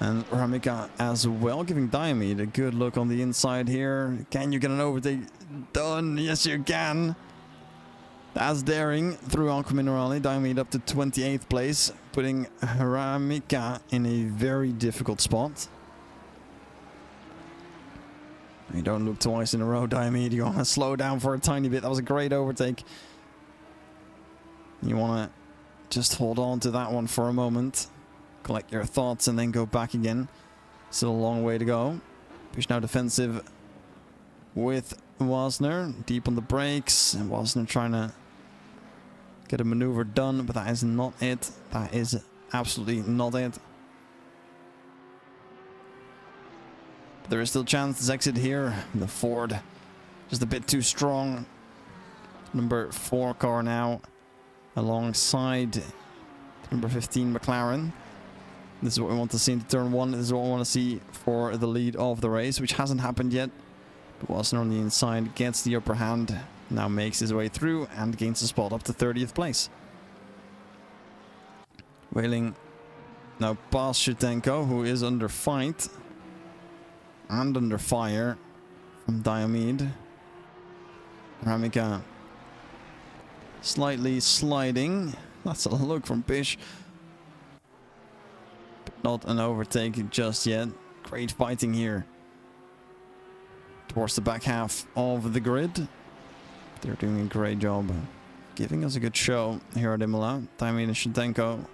And Ramika as well, giving Diomede a good look on the inside here. Can you get an overtake done? Yes, you can. That's daring through Aqua Minerale. Diomede up to 28th place, putting Ramika in a very difficult spot. You don't look twice in a row, Diomede. You want to slow down for a tiny bit. That was a great overtake. You want to just hold on to that one for a moment. Collect your thoughts and then go back again. Still a long way to go. Push now defensive with Wasner. Deep on the brakes. And Wasner trying to get a maneuver done, but that is not it. That is absolutely not it. But there is still a chance to exit here. The Ford just a bit too strong. Number 4 car now alongside number 15 McLaren. This is what we want to see into turn 1. This is what we want to see for the lead of the race, which hasn't happened yet. But Wasner on the inside gets the upper hand. Now makes his way through and gains a spot up to 30th place. Whaling now past Shutenko, who is under fight and under fire from Diomede. Ramika slightly sliding. That's a look from Pish. Not an overtake just yet. Great fighting here towards the back half of the grid. They're doing a great job giving us a good show here at Imola. Diomede and Shutenko.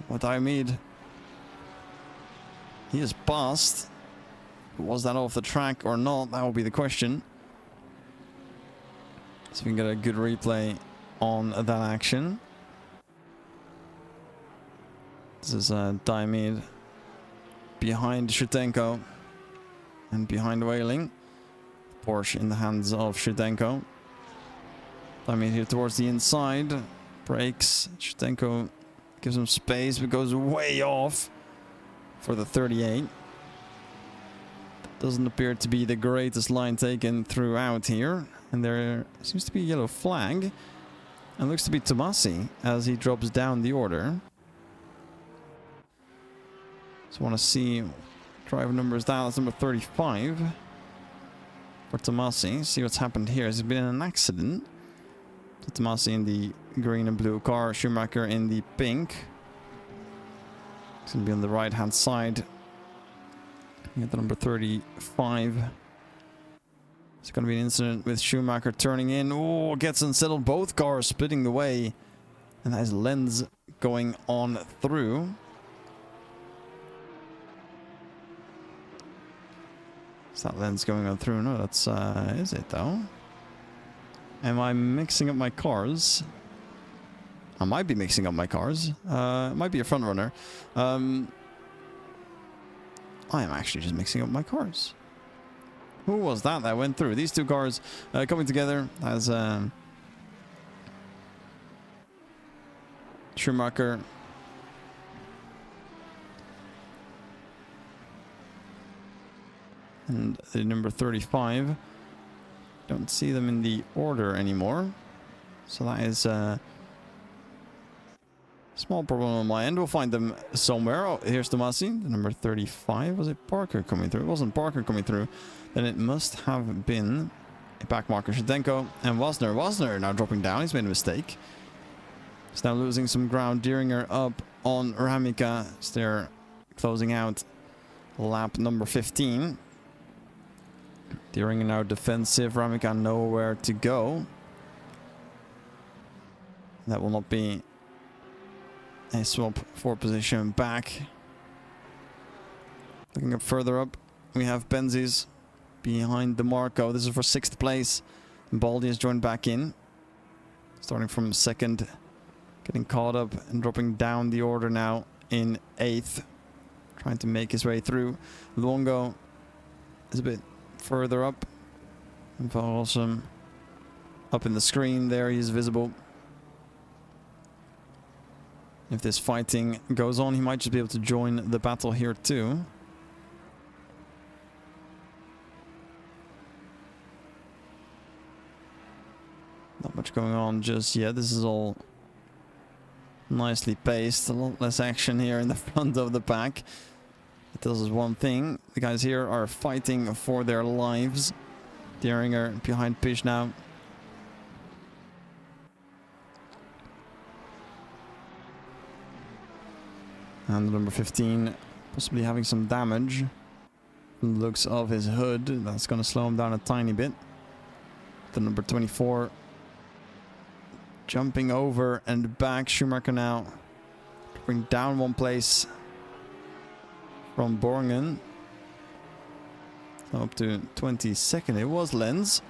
What Diomede? He is past. Was that off the track or not? That will be the question. So we can get a good replay on that action. This is Diomede behind Shutenko and behind Whaling. Porsche in the hands of Shutenko. Diomede here towards the inside. Brakes. Shutenko gives him space but goes way off for the 38. Doesn't appear to be the greatest line taken throughout here. And there seems to be a yellow flag. And looks to be Tomasi as he drops down the order. So I want to see driver number is that. That's number 35 for Tomasi. See what's happened here. Has he been in an accident? So Tomasi in the green and blue car. Schumacher in the pink. It's going to be on the right hand side. You get the number 35. It's going to be an incident with Schumacher turning in. Oh, gets unsettled. Both cars splitting the way. And that is Lenz going on through. Is that Lenz going on through? No, that's, is it though? Am I mixing up my cars? I might be mixing up my cars. It might be a front runner. I am actually just mixing up my cars. Who was that went through? These two cars coming together as Schumacher. And the number 35. Don't see them in the order anymore. So that is a small problem on my end. We'll find them somewhere. Oh, here's Tomasi, the number 35. Was it Parker coming through? It wasn't Parker coming through. Then it must have been a back marker. Shevchenko and Wasner. Wasner now dropping down. He's made a mistake. He's now losing some ground. Dieringer up on Ramika. So they're closing out lap number 15. Dieringer now defensive. Ramika nowhere to go. That will not be a swap for position back. Looking up further up, we have Benzies behind DeMarco. This is for 6th place. Baldi has joined back in. Starting from 2nd. Getting caught up and dropping down the order now in 8th. Trying to make his way through. Luongo is a bit further up. And Awesome up in the screen there, he's visible. If this fighting goes on, he might just be able to join the battle here too. Not much going on just yet. This is all nicely paced. A lot less action here in the front of the pack. It tells us one thing. The guys here are fighting for their lives. Dieringer behind Pish now. And number 15 possibly having some damage. From the looks of his hood. That's going to slow him down a tiny bit. The number 24 jumping over and back. Schumacher now bring down one place from Borgen. So up to 22nd. It was Lenz.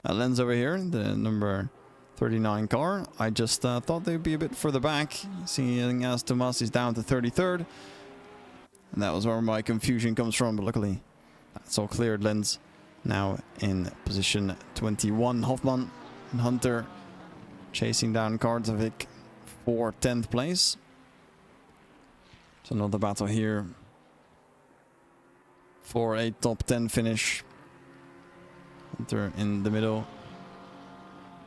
Lenz over here, the number 39 car. I just thought they'd be a bit further back. Seeing as Tomas is down to 33rd. And that was where my confusion comes from, but luckily that's all cleared. Lenz now in position 21. Hoffman and Hunter chasing down Kardzavik for 10th place. So another battle here for a top 10 finish. Hunter in the middle.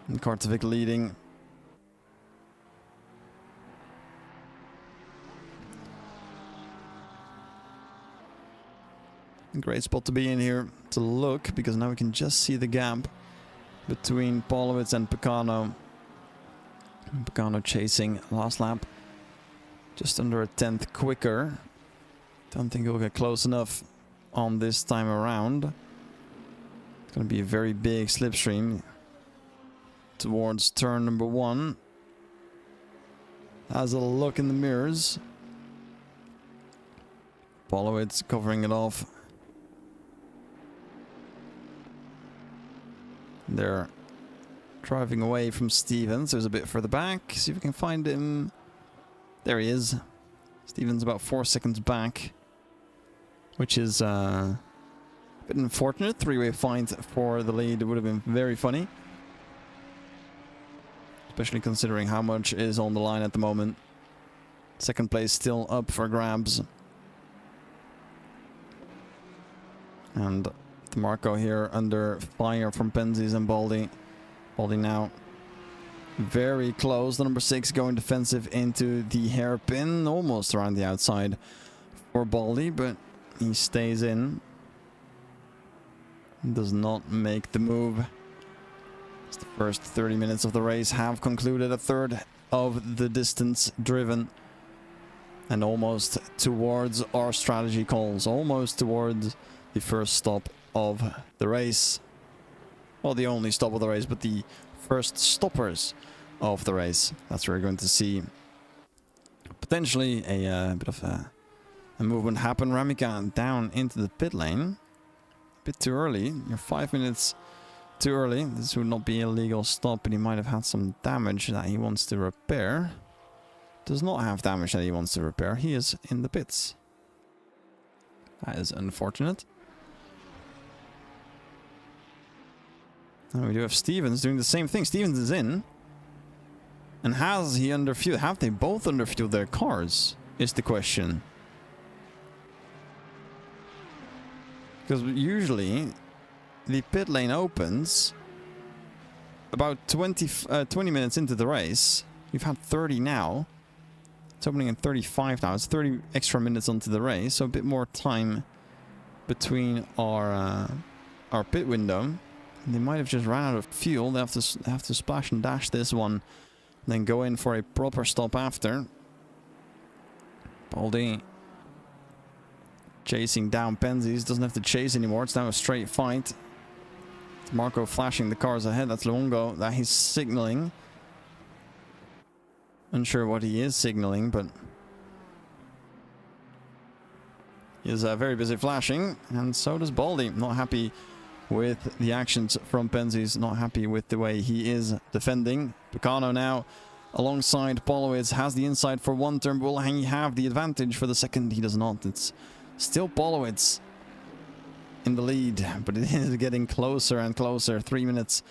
And Kardzavik leading. A great spot to be in here to look, because now we can just see the gap between Polowitz and Pecano. Pecano chasing last lap just under a 10th quicker. Don't think he'll get close enough on this time around. It's going to be a very big slipstream towards turn number 1. Has a look in the mirrors. Polowitz covering it off. They're driving away from Stevens. There's a bit further back. See if we can find him. There he is. Stevens about 4 seconds back, which is a bit unfortunate. 3-way fight for the lead would have been very funny, especially considering how much is on the line at the moment. 2nd place still up for grabs. And DeMarco here under fire from Penzies and Baldi. Baldi now very close. The number 6 going defensive into the hairpin. Almost around the outside for Baldi, but he stays in. Does not make the move. As the first 30 minutes of the race have concluded, a third of the distance driven. And almost towards our strategy calls. Almost towards the first stop of the race. Well, the only stop of the race, but the first stoppers of the race. That's where we're going to see potentially a bit of a movement happen. Ramika down into the pit lane. A bit too early. You're 5 minutes too early. This would not be a legal stop, and he might have had some damage that he wants to repair. Does not have damage that he wants to repair. He is in the pits. That is unfortunate. And we do have Stevens doing the same thing. Stevens is in. And has he underfueled? Have they both underfueled their cars? Is the question. Because usually the pit lane opens about 20 minutes into the race. We've had 30 now. It's opening in 35 now. It's 30 extra minutes onto the race, so a bit more time between our pit window. And they might have just ran out of fuel. They have to splash and dash this one, then go in for a proper stop after. Baldy chasing down Penzies. Doesn't have to chase anymore. It's now a straight fight. It's Marco flashing the cars ahead. That's Luongo that he's signaling. Unsure what he is signaling, but he is very busy flashing, and so does Baldy. Not happy with the actions from Penzies, not happy with the way he is defending. Picano now alongside Polowitz has the inside for one turn. Will he have the advantage for the second? He does not. It's still Polowitz in the lead, but it is getting closer and closer. 3 minutes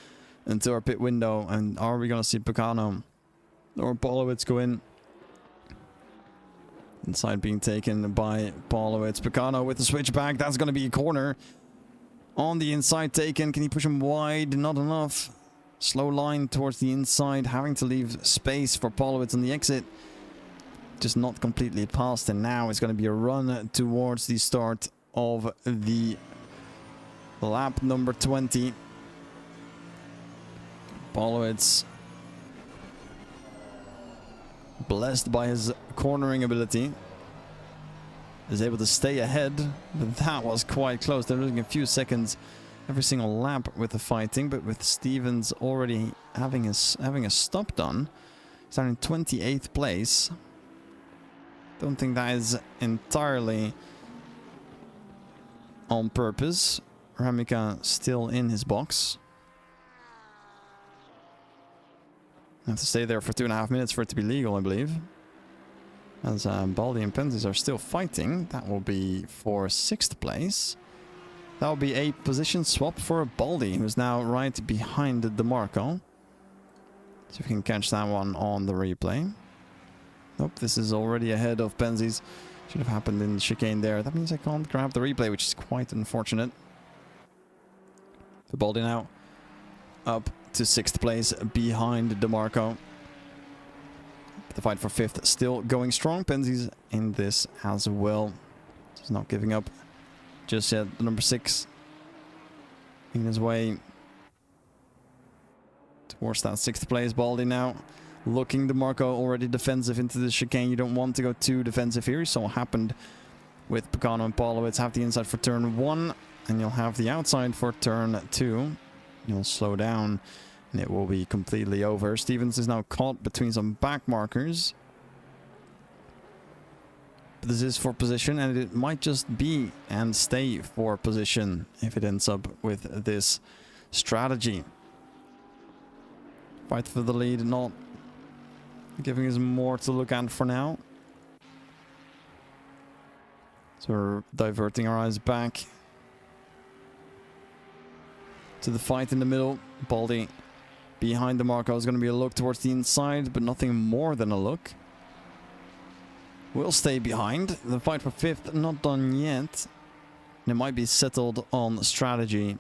into our pit window, and are we going to see Picano or Polowitz go in? Inside being taken by Polowitz. Picano with the switchback. That's going to be a corner. On the inside taken. Can he push him wide? Not enough. Slow line towards the inside. Having to leave space for Polowitz on the exit. Just not completely past. And now it's going to be a run towards the start of the lap number 20. Polowitz, blessed by his cornering ability, is able to stay ahead, but that was quite close. They're losing a few seconds every single lap with the fighting, but with Stevens already having a stop done, he's down in 28th place. Don't think that is entirely on purpose. Ramika still in his box. I have to stay there for 2.5 minutes for it to be legal, I believe. As Baldy and Penzies are still fighting. That will be for 6th place. That will be a position swap for Baldy, who's now right behind DeMarco. See if we can catch that one on the replay. Nope, this is already ahead of Penzies. Should have happened in the chicane there. That means I can't grab the replay, which is quite unfortunate. The Baldy now up to 6th place behind DeMarco. The fight for 5th still going strong. Penzies in this as well. He's not giving up just yet. The number 6 in his way towards that 6th place. Baldy now looking. DeMarco already defensive into the chicane. You don't want to go too defensive here. You saw what happened with Picano and Polowitz. Have the inside for turn 1 and you'll have the outside for turn 2. You'll slow down and it will be completely over. Stevens is now caught between some back markers. But this is for position, and it might just be and stay for position if it ends up with this strategy. Fight for the lead, not giving us more to look at for now. So we're diverting our eyes back to the fight in the middle. Baldy behind DeMarco is going to be a look towards the inside, but nothing more than a look. We'll stay behind. The fight for 5th not done yet. And it might be settled on strategy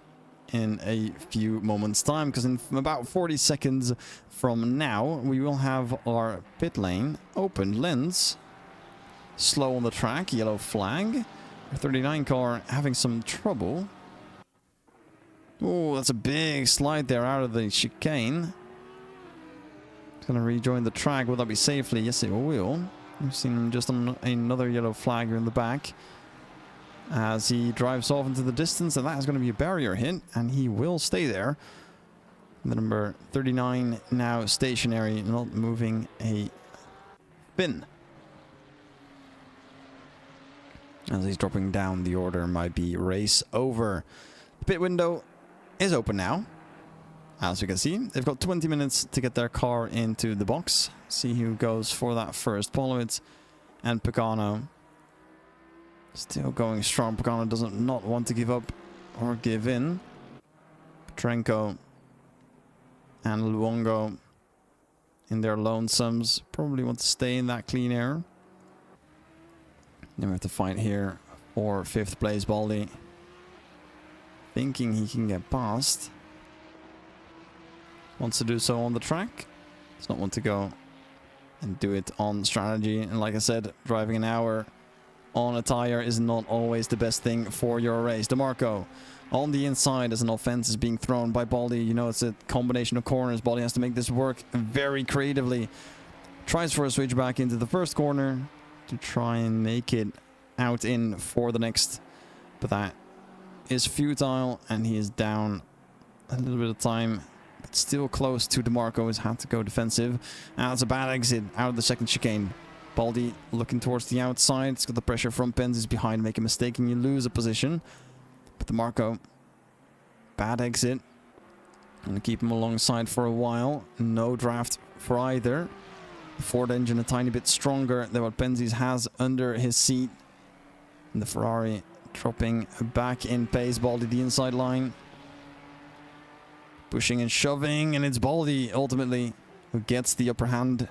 in a few moments time, because in about 40 seconds from now we will have our pit lane open. Lens slow on the track, yellow flag. Our 39 car having some trouble. Oh, that's a big slide there out of the chicane. It's going to rejoin the track. Will that be safely? Yes, it will. We've seen him just on another yellow flag in the back as he drives off into the distance, and that is going to be a barrier hit, and he will stay there. The number 39 now stationary, not moving a pin. As he's dropping down, the order might be race over. The pit window is open now. As you can see, they've got 20 minutes to get their car into the box. See who goes for that first. Polowitz and Picano. Still going strong. Picano doesn't not want to give up or give in. Petrenko and Luongo in their lonesomes. Probably want to stay in that clean air. Then we have to fight here for 5th place. Baldy thinking he can get past. Wants to do so on the track. Does not want to go and do it on strategy. And like I said, driving an hour on a tire is not always the best thing for your race. DeMarco on the inside as an offense is being thrown by Baldy. You know, it's a combination of corners. Baldy has to make this work very creatively. Tries for a switch back into the first corner to try and make it out in for the next. But that is futile, and he is down a little bit of time. But still close to DeMarco. Has had to go defensive. And that's a bad exit out of the second chicane. Baldy looking towards the outside. It's got the pressure from Penzies behind. Make a mistake and you lose a position. But DeMarco, bad exit. Gonna keep him alongside for a while. No draft for either. The Ford engine a tiny bit stronger than what Penzies has under his seat. And the Ferrari dropping back in pace. Baldy the inside line. Pushing and shoving, and it's Baldy ultimately who gets the upper hand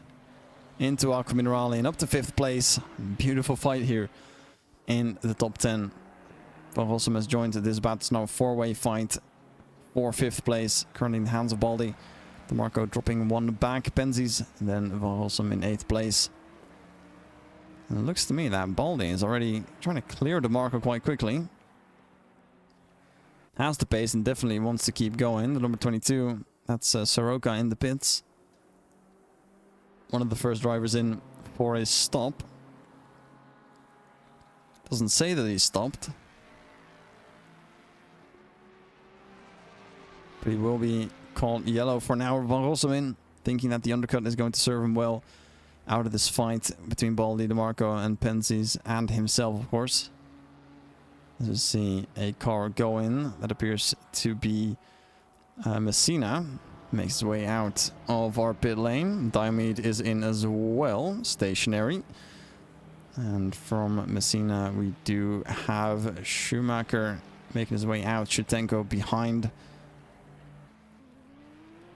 into Aqua Minerale and up to 5th place. Beautiful fight here in the top 10. Van Rossum has joined this battle. It's now a 4-way fight for 5th place, currently in the hands of Baldy. DeMarco dropping one back, Penzies, and then Van Rossum in 8th place. And it looks to me that Baldy is already trying to clear DeMarco quite quickly. Has the pace and definitely wants to keep going. The number 22, that's Soroka in the pits. One of the first drivers in for his stop. Doesn't say that he stopped. But he will be called yellow for now. Van Rossum in, thinking that the undercut is going to serve him well out of this fight between Baldy, DeMarco and Penzies and himself, of course. Let's see a car go in. That appears to be Messina. Makes his way out of our pit lane. Diomede is in as well, stationary. And from Messina we do have Schumacher making his way out. Shutenko behind.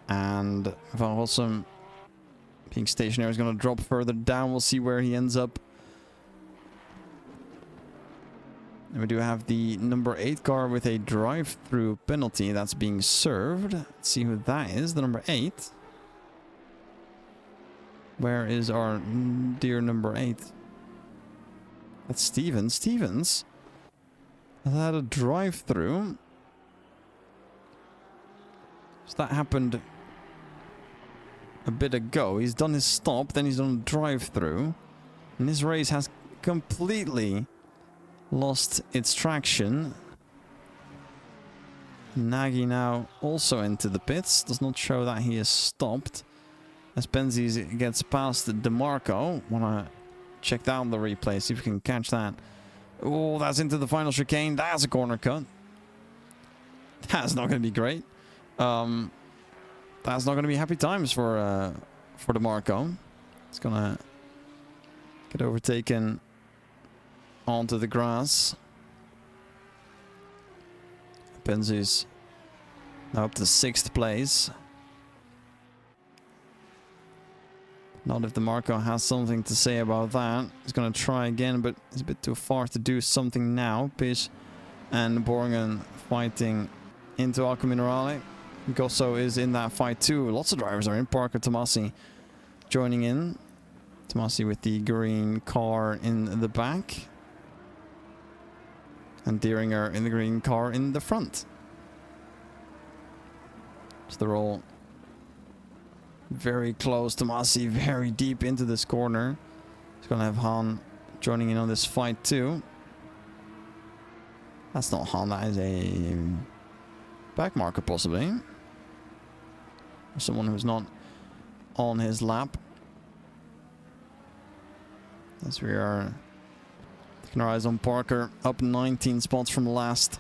And Van Rossum being stationary is going to drop further down. We'll see where he ends up. And we do have the number 8 car with a drive-through penalty that's being served. Let's see who that is, the number 8. Where is our dear number 8? That's Stevens. Stevens? Has had a drive-through. So that happened a bit ago. He's done his stop, then he's done a drive-through. And this race has completely lost its traction. Nagy now also into the pits. Does not show that he is stopped. As Penzies gets past DeMarco. Wanna check that on the replay, see if we can catch that. Oh, that's into the final chicane. That's a corner cut. That's not going to be great. That's not going to be happy times for DeMarco. It's going to get overtaken onto the grass. Penzies now up to 6th place. Not if DeMarco has something to say about that. He's going to try again, but it's a bit too far to do something now. Pish and Borgen fighting into Aqua Minerale. Gosso is in that fight too. Lots of drivers are in. Parker Tomasi joining in. Tomasi with the green car in the back. And Dieringer in the green car in the front. So they're all very close. Tomasi very deep into this corner. He's going to have Han joining in on this fight too. That's not Han, that is a back marker possibly. Or someone who's not on his lap. As we are keeping our eyes on Parker, up 19 spots from last.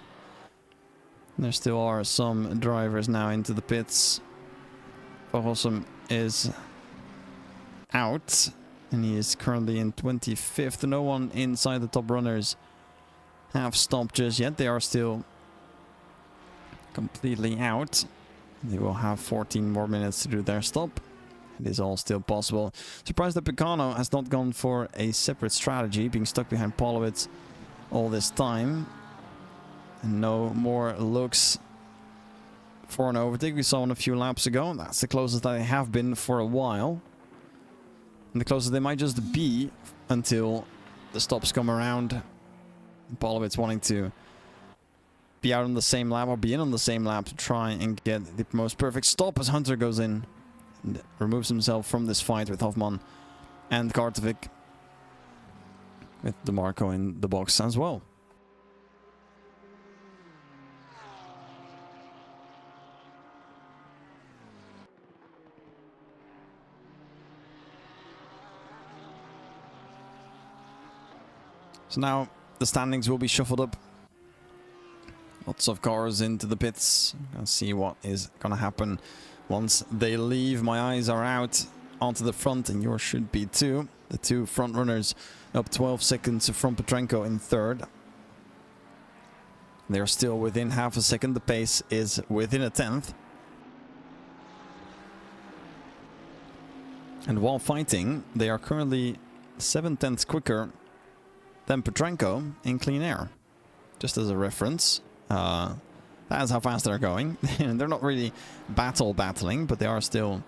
And there still are some drivers now into the pits. Rossum is out, and he is currently in 25th. No one inside the top runners have stopped just yet. They are still completely out. They will have 14 more minutes to do their stop. It is all still possible. Surprised that Picano has not gone for a separate strategy, being stuck behind Polowitz all this time. And no more looks for an overtake. We saw one a few laps ago. That's the closest that they have been for a while. And the closest they might just be until the stops come around. Polowitz wanting to be out on the same lap or be in on the same lap to try and get the most perfect stop as Hunter goes in and removes himself from this fight with Hoffman and Kartovic, with DeMarco in the box as well. So now the standings will be shuffled up. Lots of cars into the pits. Let's see what is going to happen once they leave. My eyes are out onto the front, and yours should be too. The two front runners up 12 seconds from Petrenko in third. They're still within half a second. The pace is within a tenth. And while fighting, they are currently 7/10 quicker than Petrenko in clean air. Just as a reference, that is how fast they're going. They're not really battling, but they are still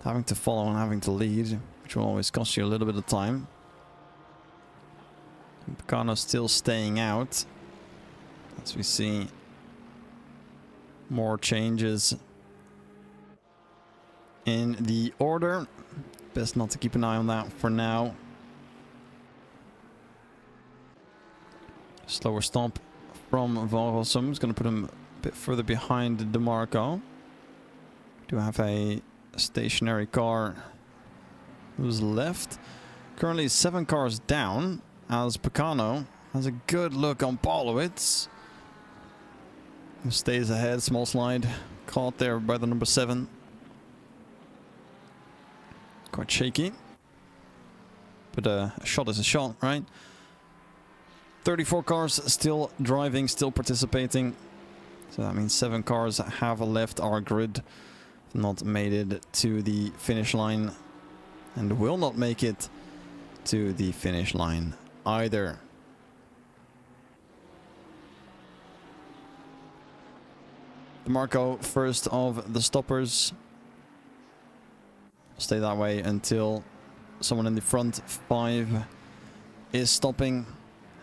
having to follow and having to lead, which will always cost you a little bit of time. Picano still staying out, as we see more changes in the order. Best not to keep an eye on that for now. Slower stop from Van Rossum. Is going to put him a bit further behind DeMarco. Do have a stationary car who's left. Currently 7 cars down, as Picano has a good look on Polowitz, who stays ahead. Small slide caught there by the number 7. Quite shaky, but a shot is a shot, right? 34 cars still driving, still participating. So that means 7 cars have left our grid, not made it to the finish line, and will not make it to the finish line either. DeMarco first of the stoppers. Stay that way until someone in the front 5 is stopping.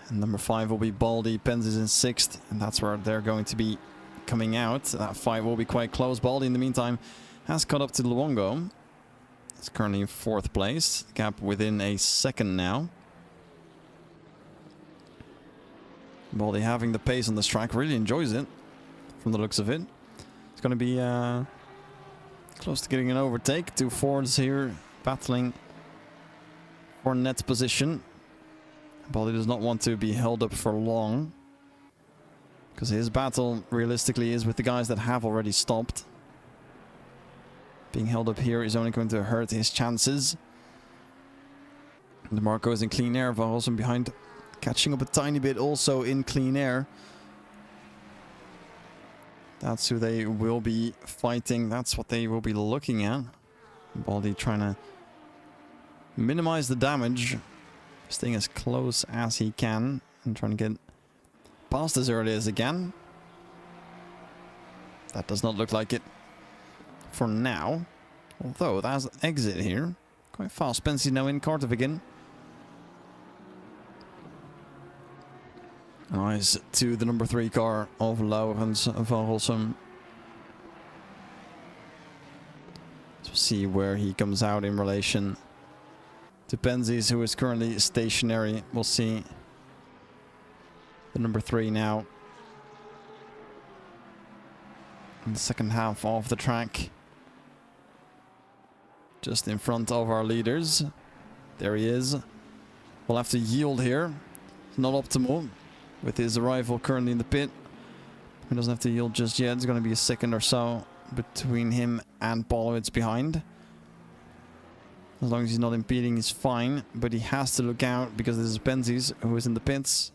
And number 5 will be Baldi. Pens is in 6th, and that's where they're going to be coming out. That fight will be quite close. Baldi, in the meantime, has caught up to Luongo. It's currently in 4th place. Gap within a second now. Baldi having the pace on this track, really enjoys it from the looks of it. It's going to be close to getting an overtake. 2 Fords here battling for net position. Baldi does not want to be held up for long, because his battle realistically is with the guys that have already stopped. Being held up here is only going to hurt his chances. DeMarco is in clean air. Van Rossum behind, catching up a tiny bit also in clean air. That's who they will be fighting. That's what they will be looking at. Baldi trying to minimize the damage, staying as close as he can and trying to get past as early as again. That does not look like it for now. Although there's an exit here. Quite fast. Spencer now in Kartovic again. Nice to the number 3 car of Laurens Van Rossum. So we'll see where he comes out in relation to Penzies, who is currently stationary. We'll see the number 3 now in the second half of the track, just in front of our leaders. There he is. We'll have to yield here. It's not optimal with his arrival currently in the pit. He doesn't have to yield just yet. It's going to be a second or so between him and Polowitz behind. As long as he's not impeding, he's fine. But he has to look out, because this is Penzies, who is in the pits,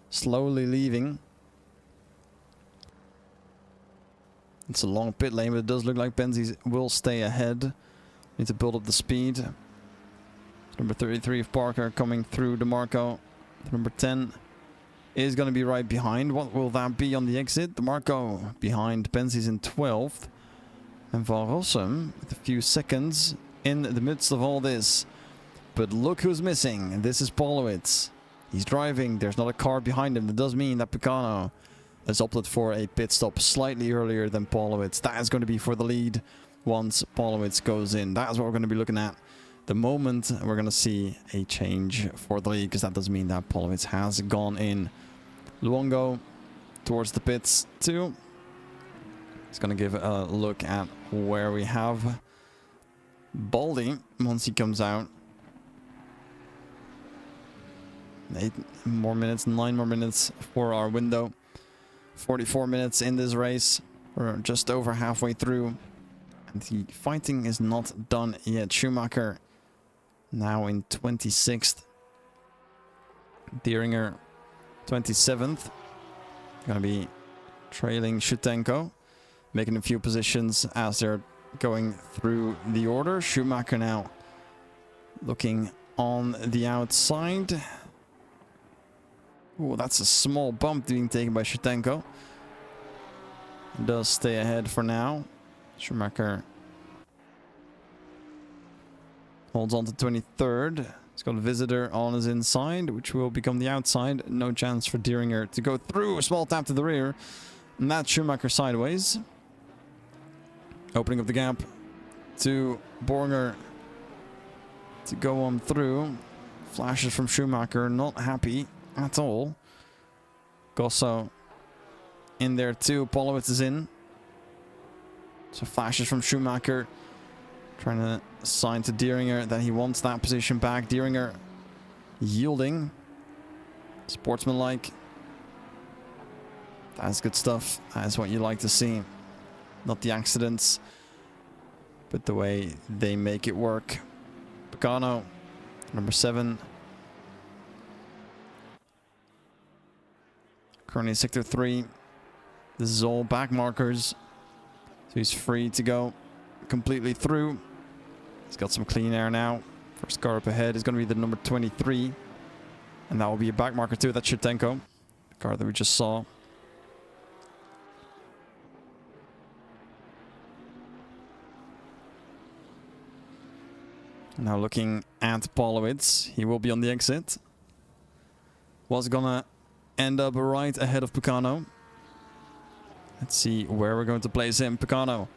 slowly leaving. It's a long pit lane, but it does look like Penzies will stay ahead. Need to build up the speed. Number 33 of Parker coming through DeMarco. Number 10 is going to be right behind. What will that be on the exit? DeMarco behind Penzies in 12th. And Van Rossum with a few seconds in the midst of all this. But look who's missing. This is Polowitz. He's driving. There's not a car behind him. That does mean that Picano has opted for a pit stop slightly earlier than Polowitz. That is going to be for the lead once Polowitz goes in. That is what we're going to be looking at. The moment we're going to see a change for the lead, because that does mean that Polowitz has gone in. Luongo towards the pits too. He's going to give a look at where we have Baldy once he comes out. 8 more minutes, 9 more minutes for our window. 44 minutes in this race. We're just over halfway through. And the fighting is not done yet. Schumacher now in 26th. Dieringer 27th. Going to be trailing Shutenko. Making a few positions as they're going through the order. Schumacher now looking on the outside. Oh, that's a small bump being taken by Shutenko. Does stay ahead for now. Schumacher holds on to 23rd. He's got a visitor on his inside, which will become the outside. No chance for Dieringer to go through. A small tap to the rear. And that's Schumacher sideways. Opening up the gap to Borger to go on through. Flashes from Schumacher. Not happy at all. Gosso in there too. Polowitz is in. So flashes from Schumacher. Trying to sign to Dieringer that he wants that position back. Dieringer yielding. Sportsmanlike. That's good stuff. That is what you like to see. Not the accidents, but the way they make it work. Pagano, number 7. Currently sector 3. This is all back markers. So he's free to go completely through. He's got some clean air now. First car up ahead is going to be the number 23. And that will be a back marker too. That's Shutenko, the car that we just saw. Now looking at Polowitz. He will be on the exit. Was gonna end up right ahead of Picano. Let's see where we're going to place him. Picano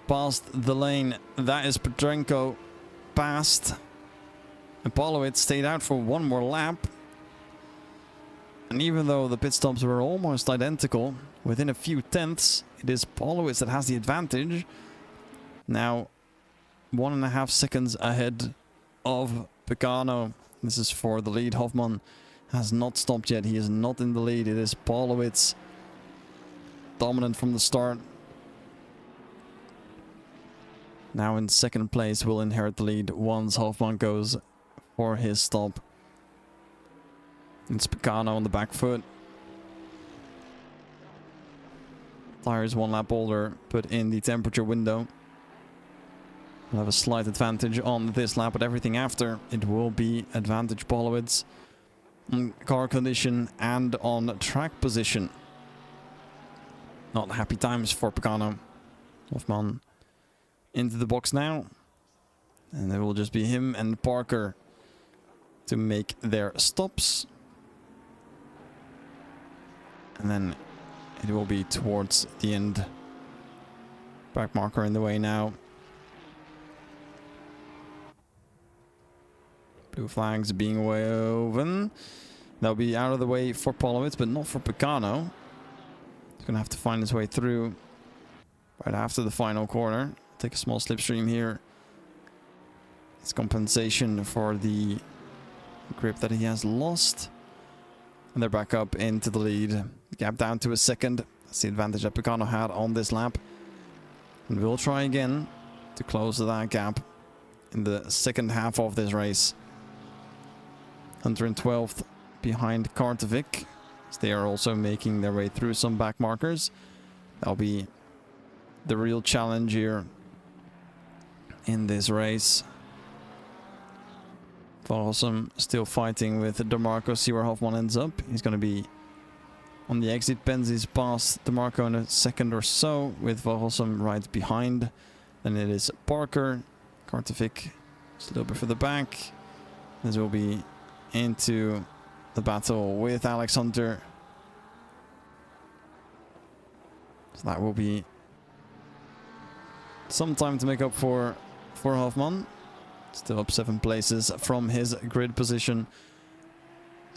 past the lane. That is Petrenko passed. And Polowitz stayed out for one more lap. And even though the pit stops were almost identical, within a few tenths, it is Polowitz that has the advantage. Now 1.5 seconds ahead of Picano. This is for the lead. Hoffman has not stopped yet. He is not in the lead. It is Polowitz dominant from the start. Now in second place will inherit the lead once Hoffman goes for his stop. It's Picano on the back foot. Tires 1 lap older, but in the temperature window. We'll have a slight advantage on this lap, but everything after it will be advantage Polowitz on car condition and on track position. Not happy times for Picano. Hoffman into the box now. And it will just be him and Parker to make their stops. And then it will be towards the end. Back marker in the way now. Blue flags being woven. That'll be out of the way for Polowitz, but not for Picano. He's going to have to find his way through right after the final corner. Take a small slipstream here. It's compensation for the grip that he has lost. And they're back up into the lead. Gap down to a second. That's the advantage that Picano had on this lap. And we'll try again to close that gap in the second half of this race. Hunter in 12th behind Kartovic. They are also making their way through some back markers. That'll be the real challenge here in this race. Awesome, still fighting with DeMarco. See where Hoffman ends up. He's going to be on the exit. Penzi's past DeMarco in a second or so, with Vogelsum right behind. Then it is Parker. Kartovic just a little bit further back. This will be into the battle with Alex Hunter. So that will be some time to make up for Hoffman. Still up 7 places from his grid position.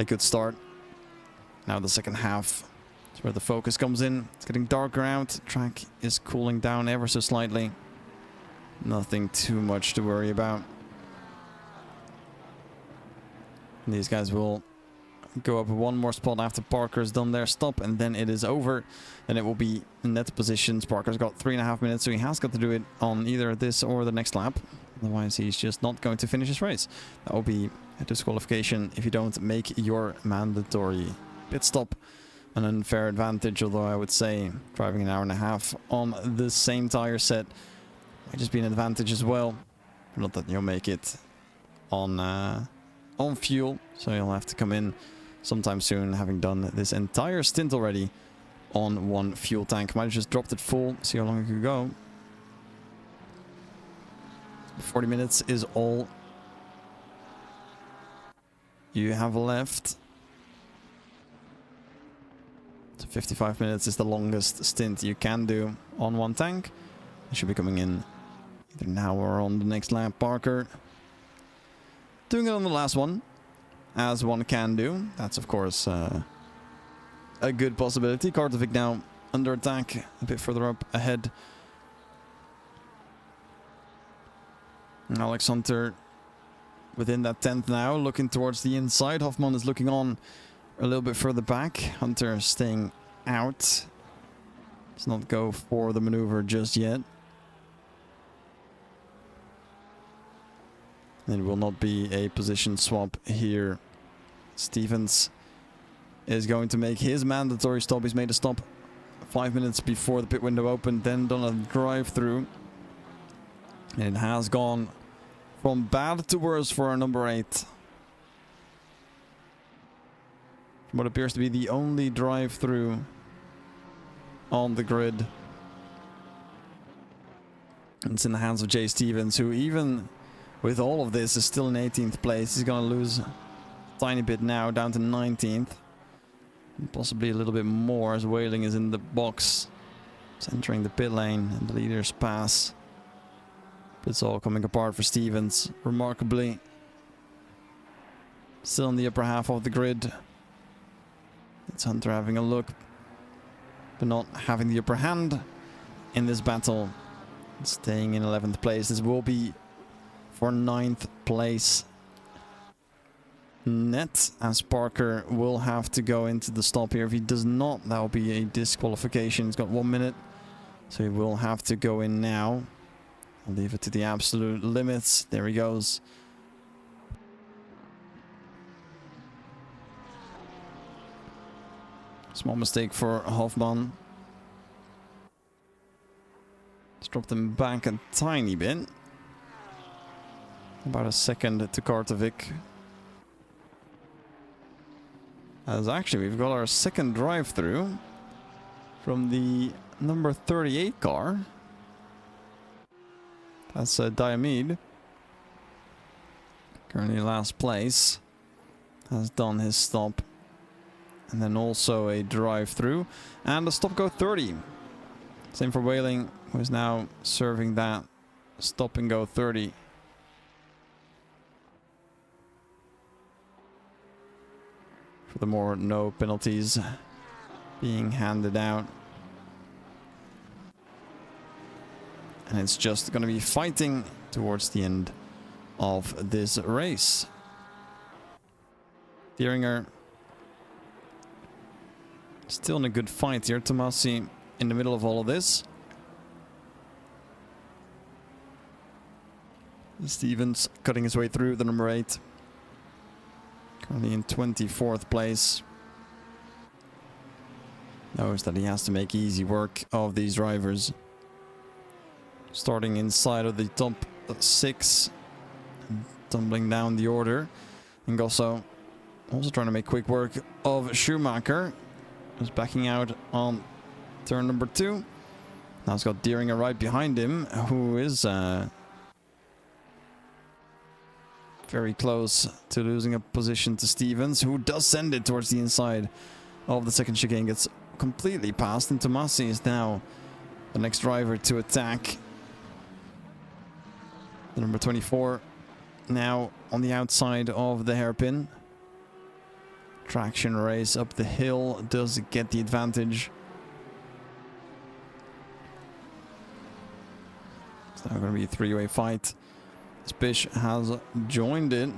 A good start. Now the second half is where the focus comes in. It's getting darker out. Track is cooling down ever so slightly. Nothing too much to worry about. These guys will go up 1 more spot after Parker's done their stop, and then it is over. And it will be net positions. Parker's got 3.5 minutes, so he has got to do it on either this or the next lap. Otherwise, he's just not going to finish his race. That will be a disqualification if you don't make your mandatory pit stop. An unfair advantage, although I would say driving an hour and a half on the same tire set might just be an advantage as well. Not that you'll make it on fuel, so you'll have to come in sometime soon, having done this entire stint already on 1 fuel tank. Might have just dropped it full, see how long it could go. 40 minutes is all you have left. So 55 minutes is the longest stint you can do on 1 tank. It should be coming in either now or on the next lap. Parker doing it on the last one, as one can do. That's of course a good possibility. Kartovic now under attack, a bit further up ahead. Alex Hunter within that 10th now, looking towards the inside. Hoffman is looking on a little bit further back. Hunter staying out. Does not go for the maneuver just yet. It will not be a position swap here. Stevens is going to make his mandatory stop. He's made a stop 5 minutes before the pit window opened, then done a drive-through. And it has gone from bad to worse for our number 8. What appears to be the only drive-through on the grid. And it's in the hands of Jay Stevens, who even with all of this is still in 18th place. He's going to lose a tiny bit now, down to 19th. And possibly a little bit more as Whaling is in the box. It's entering the pit lane and the leaders pass. It's all coming apart for Stevens, remarkably. Still in the upper half of the grid. It's Hunter having a look, but not having the upper hand in this battle. Staying in 11th place. This will be for 9th place net, as Parker will have to go into the stop here. If he does not, that will be a disqualification. He's got 1 minute, so he will have to go in now. I'll leave it to the absolute limits. There he goes. Small mistake for Hoffman. Let's drop them back a tiny bit. About a second to Kartovic. As actually we've got our second drive-through from the number 38 car. That's Diamede. Currently last place. Has done his stop. And then also a drive-through. And a stop-go 30. Same for Whaling, who is now serving that stop-and-go 30. Furthermore, no penalties being handed out. And it's just going to be fighting towards the end of this race. Thieringer still in a good fight here. Tomasi in the middle of all of this. Stevens cutting his way through the number 8. Currently in 24th place. Knows that he has to make easy work of these drivers. Starting inside of the top 6, tumbling down the order. And also trying to make quick work of Schumacher, who's backing out on turn number 2. Now he's got Deeringer right behind him, who is very close to losing a position to Stevens, who does send it towards the inside of the second chicane. Gets completely passed, and Tomasi is now the next driver to attack. The number 24 now on the outside of the hairpin. Traction race up the hill does get the advantage. It's now going to be a three-way fight. Spish has joined it.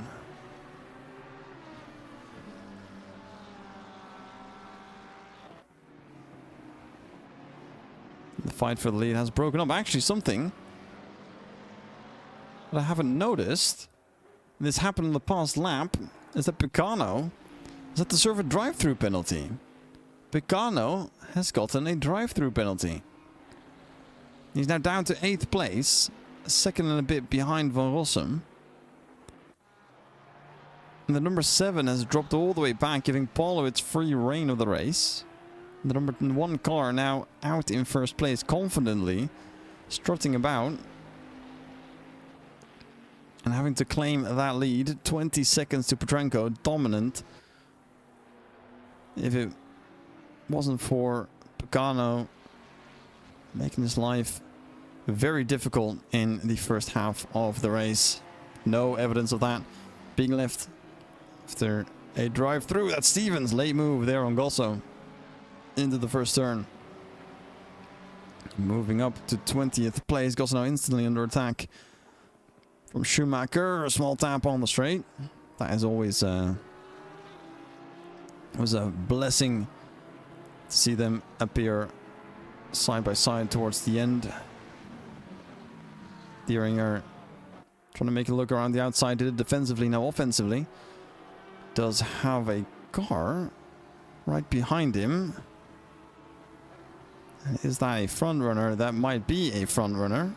The fight for the lead has broken up. Actually, something that I haven't noticed, this happened in the past lap, is that Picano is had to serve a drive-through penalty. Picano has gotten a drive-through penalty. He's now down to 8th place, second and a bit behind Van Rossum. And the number 7 has dropped all the way back, giving Paulo its free reign of the race. The number 1 car now out in first place, confidently strutting about and having to claim that lead. 20 seconds to Petrenko, dominant. If it wasn't for Pagano making his life very difficult in the first half of the race. No evidence of that being left after a drive through. That's Stevens, late move there on Gosso into the first turn. Moving up to 20th place. Gosso now instantly under attack from Schumacher. A small tap on the straight. That is always was a blessing to see them appear side by side towards the end. Deeringer trying to make a look around the outside. Did it defensively, now offensively. Does have a car right behind him. Is that a front runner? That might be a front runner.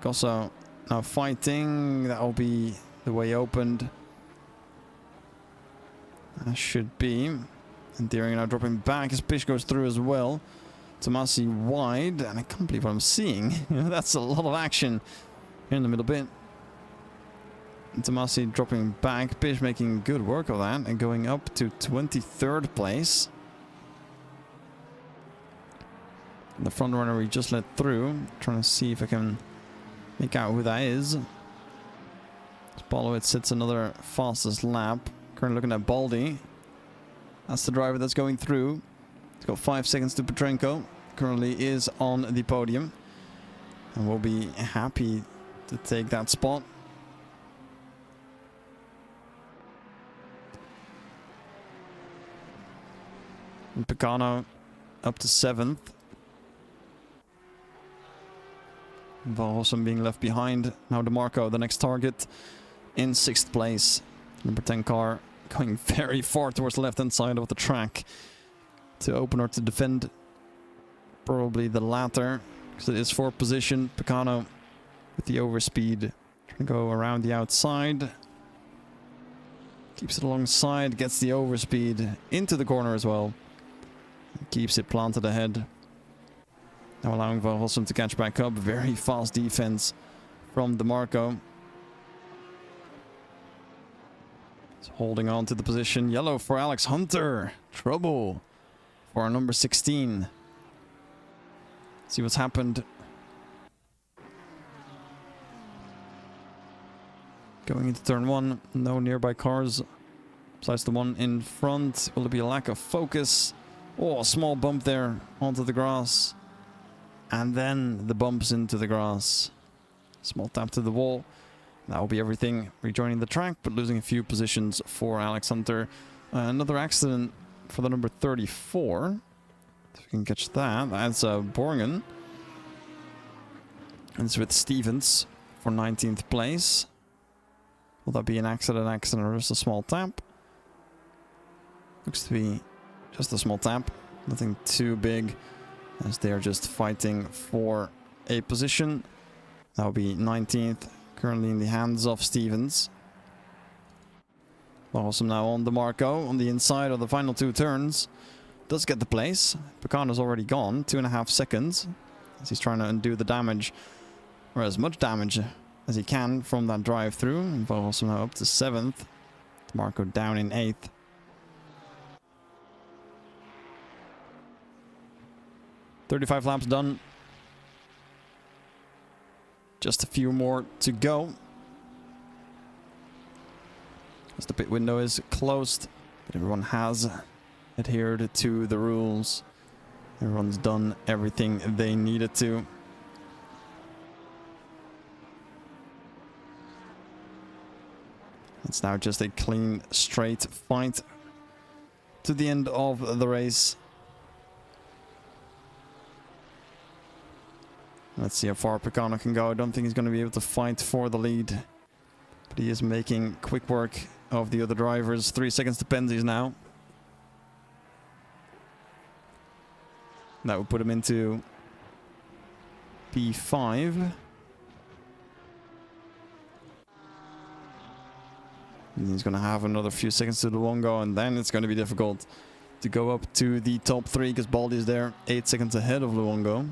Gosso now fighting. That will be the way opened. That should be. And Deeringer now dropping back as Pish goes through as well. Tomasi wide, and I can't believe what I'm seeing. That's a lot of action here in the middle bit. And Tomasi dropping back, Pish making good work of that and going up to 23rd place. And the front runner we just let through, trying to see if I can make out who that is. Spolowitz sits another fastest lap. Currently looking at Baldi. That's the driver that's going through. He's got 5 seconds to Petrenko. Currently is on the podium. And will be happy to take that spot. And Picano up to 7th. Van Rossum being left behind. Now DeMarco, the next target, in 6th place. Number 10 car going very far towards the left-hand side of the track to open or to defend. Probably the latter, because it is 4th position. Picano with the overspeed, trying to go around the outside. Keeps it alongside, gets the overspeed into the corner as well. Keeps it planted ahead. Now allowing Van Rossum to catch back up. Very fast defense from DeMarco. He's holding on to the position. Yellow for Alex Hunter. Trouble for our number 16. See what's happened. Going into turn 1. No nearby cars besides the one in front. Will there be a lack of focus? Oh, a small bump there onto the grass. And then the bumps into the grass. Small tap to the wall. That will be everything. Rejoining the track, but losing a few positions for Alex Hunter. Another accident for the number 34. If you can catch that. That's Borgen. And it's with Stevens for 19th place. Will that be an accident, or just a small tap? Looks to be just a small tap. Nothing too big, as they are just fighting for a position. That'll be 19th, currently in the hands of Stevens. Awesome now on DeMarco on the inside of the final 2 turns. Does get the place. Picano's already gone, 2.5 seconds. As he's trying to undo the damage, or as much damage as he can from that drive through. And also now up to 7th. DeMarco down in 8th. "35 laps done. Just a few more to go. As the pit window is closed, but everyone has adhered to the rules. Everyone's done everything they needed to. It's now just a clean, straight fight to the end of the race. Let's see how far Picano can go. I don't think he's going to be able to fight for the lead, but he is making quick work of the other drivers. 3 seconds to Penzies now. That would put him into P5. And he's going to have another few seconds to Luongo, and then it's going to be difficult to go up to the top 3 because Baldi is there 8 seconds ahead of Luongo.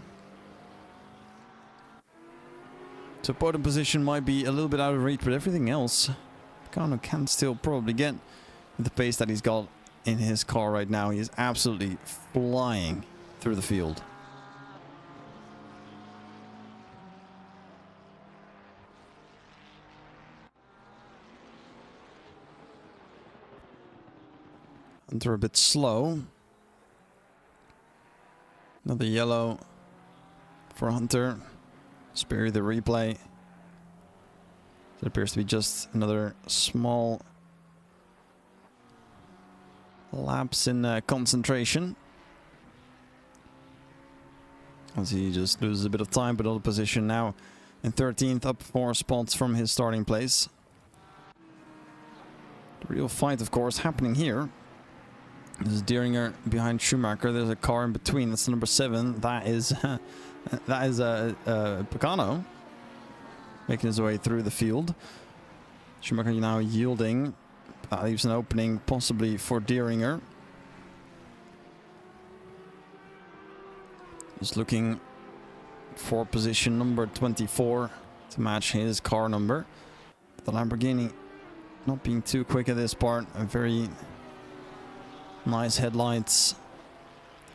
So podium position might be a little bit out of reach, but everything else Picano can still probably get with the pace that he's got in his car right now. He is absolutely flying through the field. Hunter a bit slow. Another yellow for Hunter. Spare the replay. It appears to be just another small lapse in concentration. As he just loses a bit of time, but on the position now in 13th, up 4 spots from his starting place. The real fight, of course, happening here. This is Dieringer behind Schumacher. There's a car in between. That's number 7. That is Picano making his way through the field. Schumacher now yielding. That leaves an opening possibly for Dieringer. Just looking for position number 24 to match his car number. The Lamborghini not being too quick at this part. A very nice headlights.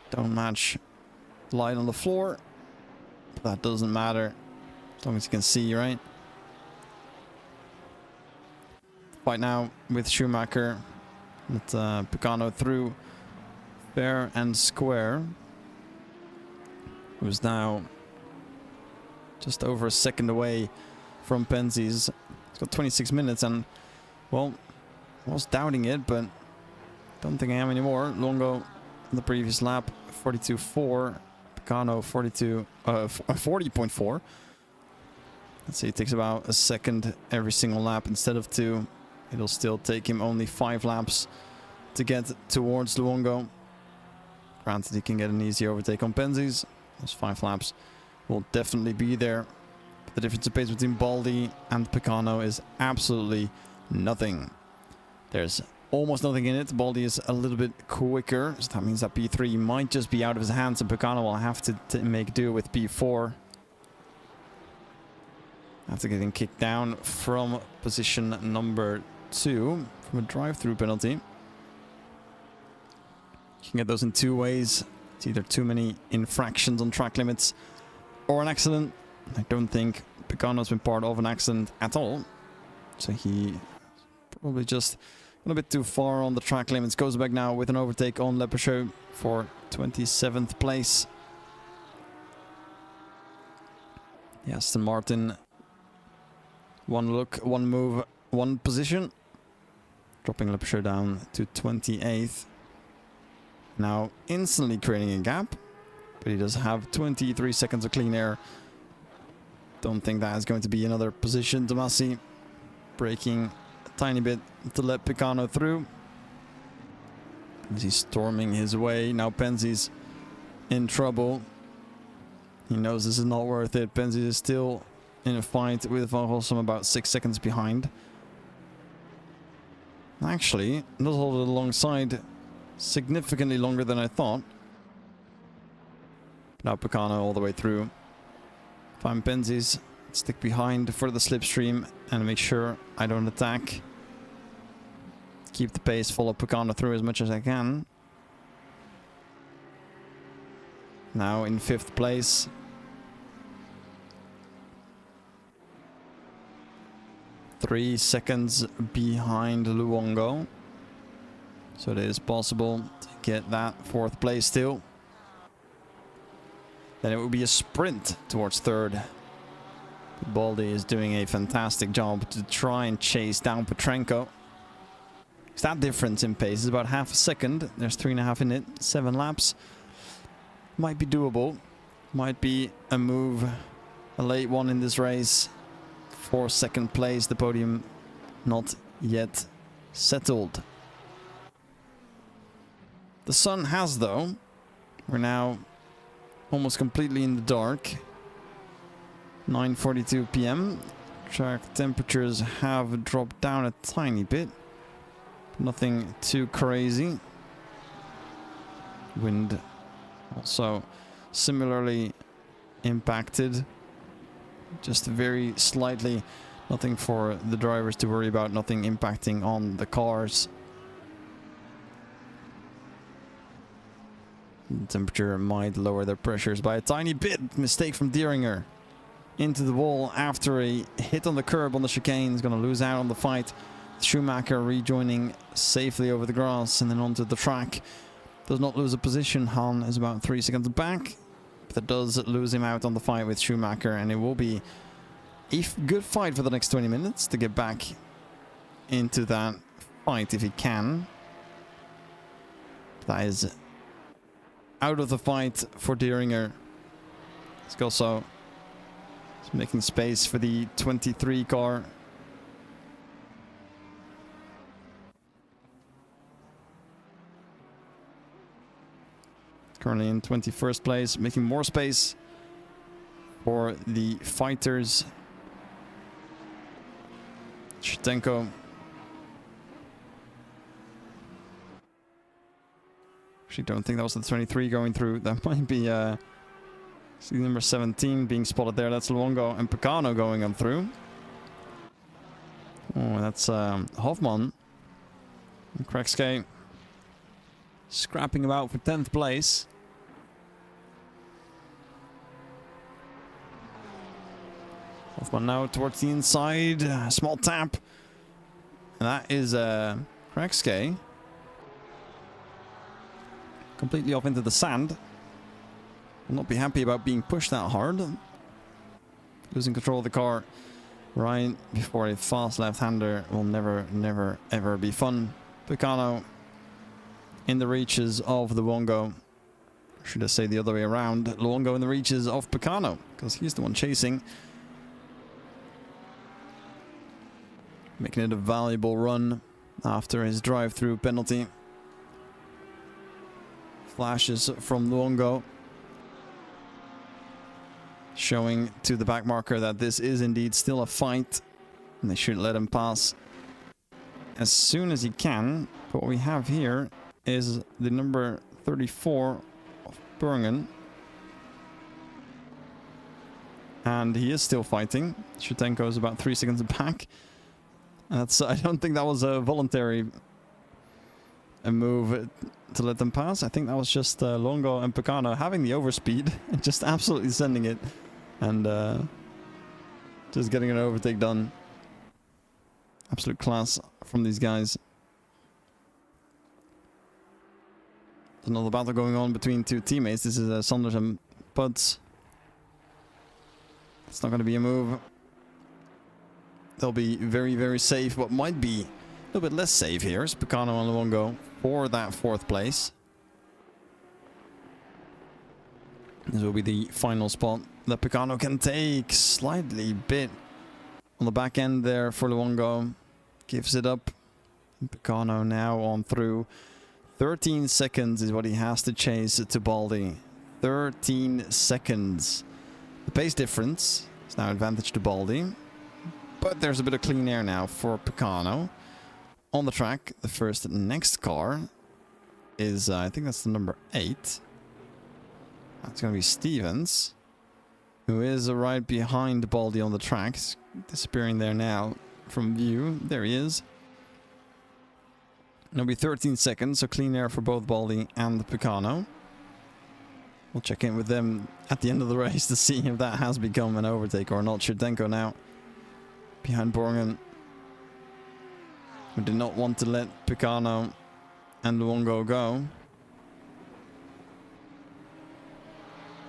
Don't match light on the floor. But that doesn't matter as long as you can see, right? Fight now with Schumacher. With Picano through fair and square. Who's now just over a second away from Penzies. He's got 26 minutes and, well, I was doubting it, but don't think I am anymore. Luongo in the previous lap, 42.4. Picano 40.4. Let's see, it takes about a second every single lap instead of 2. It'll still take him only 5 laps to get towards Luongo. Granted, he can get an easy overtake on Penzies. Those 5 laps will definitely be there. But the difference in pace between Baldi and Picano is absolutely nothing. There's almost nothing in it. Baldi is a little bit quicker, so that means that P3 might just be out of his hands, and Picano will have to make do with P4. After getting kicked down from position number 2 from a drive-through penalty. You can get those in 2 ways. It's either too many infractions on track limits or an accident. I don't think Picano's been part of an accident at all. So he probably just went a bit too far on the track limits. Goes back now with an overtake on Lepecheux for 27th place. The Aston Martin. One look, one move, one position. Dropping Lepecheux down to 28th. Now instantly creating a gap. But he does have 23 seconds of clean air. Don't think that is going to be another position. Tomasi braking a tiny bit to let Picano through. As he's storming his way. Now Penzies in trouble. He knows this is not worth it. Penzies is still in a fight with Van Rossum about 6 seconds behind. Actually, does hold it alongside significantly longer than I thought. Now Pecano all the way through. Find Penzies, stick behind for the slipstream and make sure I don't attack. Keep the pace, follow Pecano through as much as I can. Now in 5th place. Three seconds behind Luongo. So it is possible to get that 4th place still. Then it will be a sprint towards 3rd. Baldi is doing a fantastic job to try and chase down Petrenko. That difference in pace is about half a second. There's 3.5 in it, 7 laps. Might be doable. Might be a move, a late one in this race. For 2nd place, the podium not yet settled. The sun has, though. We're now almost completely in the dark. 9:42 p.m. Track temperatures have dropped down a tiny bit. Nothing too crazy. Wind also similarly impacted. Just very slightly. Nothing for the drivers to worry about. Nothing impacting on the cars. The temperature might lower their pressures by a tiny bit. Mistake from Dieringer. Into the wall after a hit on the curb on the chicane. He's going to lose out on the fight. Schumacher rejoining safely over the grass and then onto the track. Does not lose a position. Han is about 3 seconds back. But that does lose him out on the fight with Schumacher. And it will be a good fight for the next 20 minutes to get back into that fight if he can. That is out of the fight for Dieringer. He's also making space for the 23 car. Currently in 21st place, making more space for the fighters. Shitenko. Actually, don't think that was the 23 going through. That might be see number 17 being spotted there. That's Luongo and Pecano going on through. Oh, that's Hoffman. And Krekske scrapping about for 10th place. Hoffman now towards the inside. Small tap. And that is Krekske. Completely off into the sand. Will not be happy about being pushed that hard. Losing control of the car right before a fast left-hander will never, ever be fun. Pecano in the reaches of the Luongo. Should I say the other way around? Luongo in the reaches of Pecano, because he's the one chasing. Making it a valuable run after his drive-through penalty. Flashes from Luongo, showing to the back marker that this is indeed still a fight, and they should let him pass as soon as he can. But what we have here is the number 34 of Bergen, and he is still fighting. Shitenko is about 3 seconds back. That's, I don't think that was a voluntary move to let them pass. I think that was just Luongo and Pecano having the overspeed and just absolutely sending it, and just getting an overtake done. Absolute class from these guys. There's another battle going on between two teammates. This is Sanders and Puds. It's not going to be a move. They'll be very, very safe. What might be a little bit less safe here is Pecano and Luongo for that 4th place. This will be the final spot that Pecano can take. Slightly bit on the back end there for Luongo. Gives it up. Pecano now on through. 13 seconds is what he has to chase to Baldi. 13 seconds. The pace difference It's now advantage to Baldi. But there's a bit of clean air now for Picano. On the track, the first next car is, I think that's the number 8. That's going to be Stevens, who is right behind Baldi on the track. He's disappearing there now from view. There he is. It'll be 13 seconds, so clean air for both Baldi and Picano. We'll check in with them at the end of the race to see if that has become an overtake or not. Shirdenko now behind Borgen, who did not want to let Picano and Luongo go.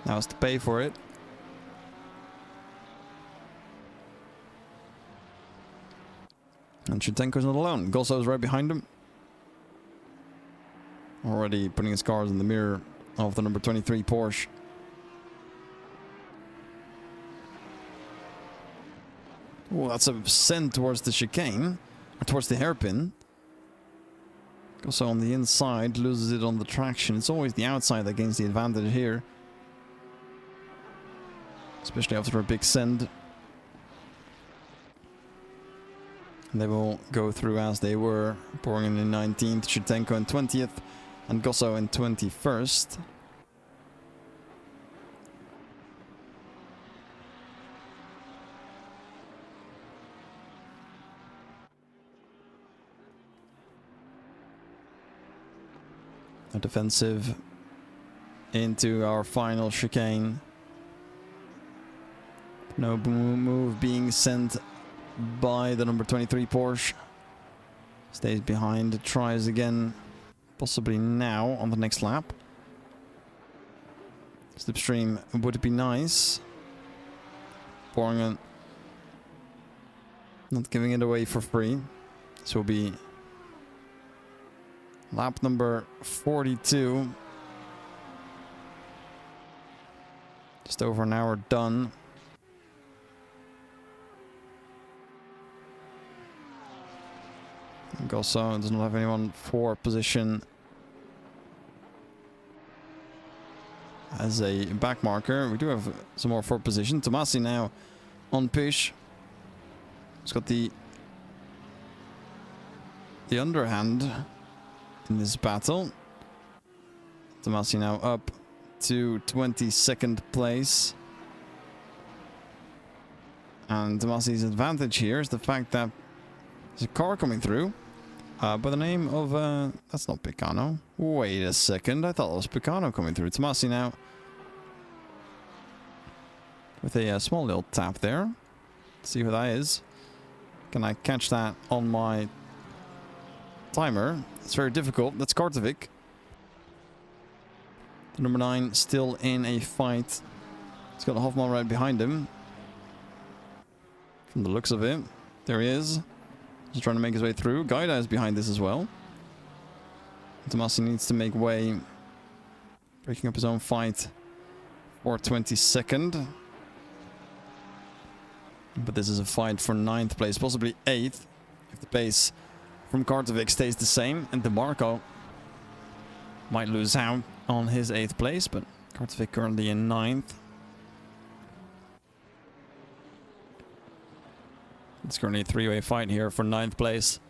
Now it's to pay for it. And Shirdenko's not alone. Gosso's right behind him. Already putting his cars in the mirror of the number 23 Porsche. Oh, that's a send towards the chicane, or towards the hairpin. Also on the inside, loses it on the traction. It's always the outside that gains the advantage here. Especially after a big send. And they will go through as they were. Borgen in 19th, Shirdenko in 20th, and Gosso in 21st. A defensive into our final chicane. No move being sent by the number 23 Porsche. Stays behind, tries again, possibly now on the next lap. Slipstream would be nice. Borgen not giving it away for free. This will be lap number 42. Just over an hour done. Gosso does not have anyone for position as a back marker. We do have some more for position. Tomasi now on push. He's got the underhand in this battle. Tomasi now up to 22nd place. And Tomasi's advantage here is the fact that there's a car coming through by the name of... that's not Picano. Wait a second, I thought it was Picano coming through. Tomasi now with a small little tap there. Let's see who that is. Can I catch that on my timer? It's very difficult. That's Kartovic. The number 9 still in a fight. He's got Hoffman right behind him. From the looks of it. There he is. He's trying to make his way through. Gaida is behind this as well. Tomasi needs to make way. Breaking up his own fight for 22nd. But this is a fight for 9th place, possibly 8th, if the pace from Kartovic stays the same. And DeMarco might lose out on his 8th place, but Kartovic currently in 9th. It's currently a 3-way fight here for 9th place.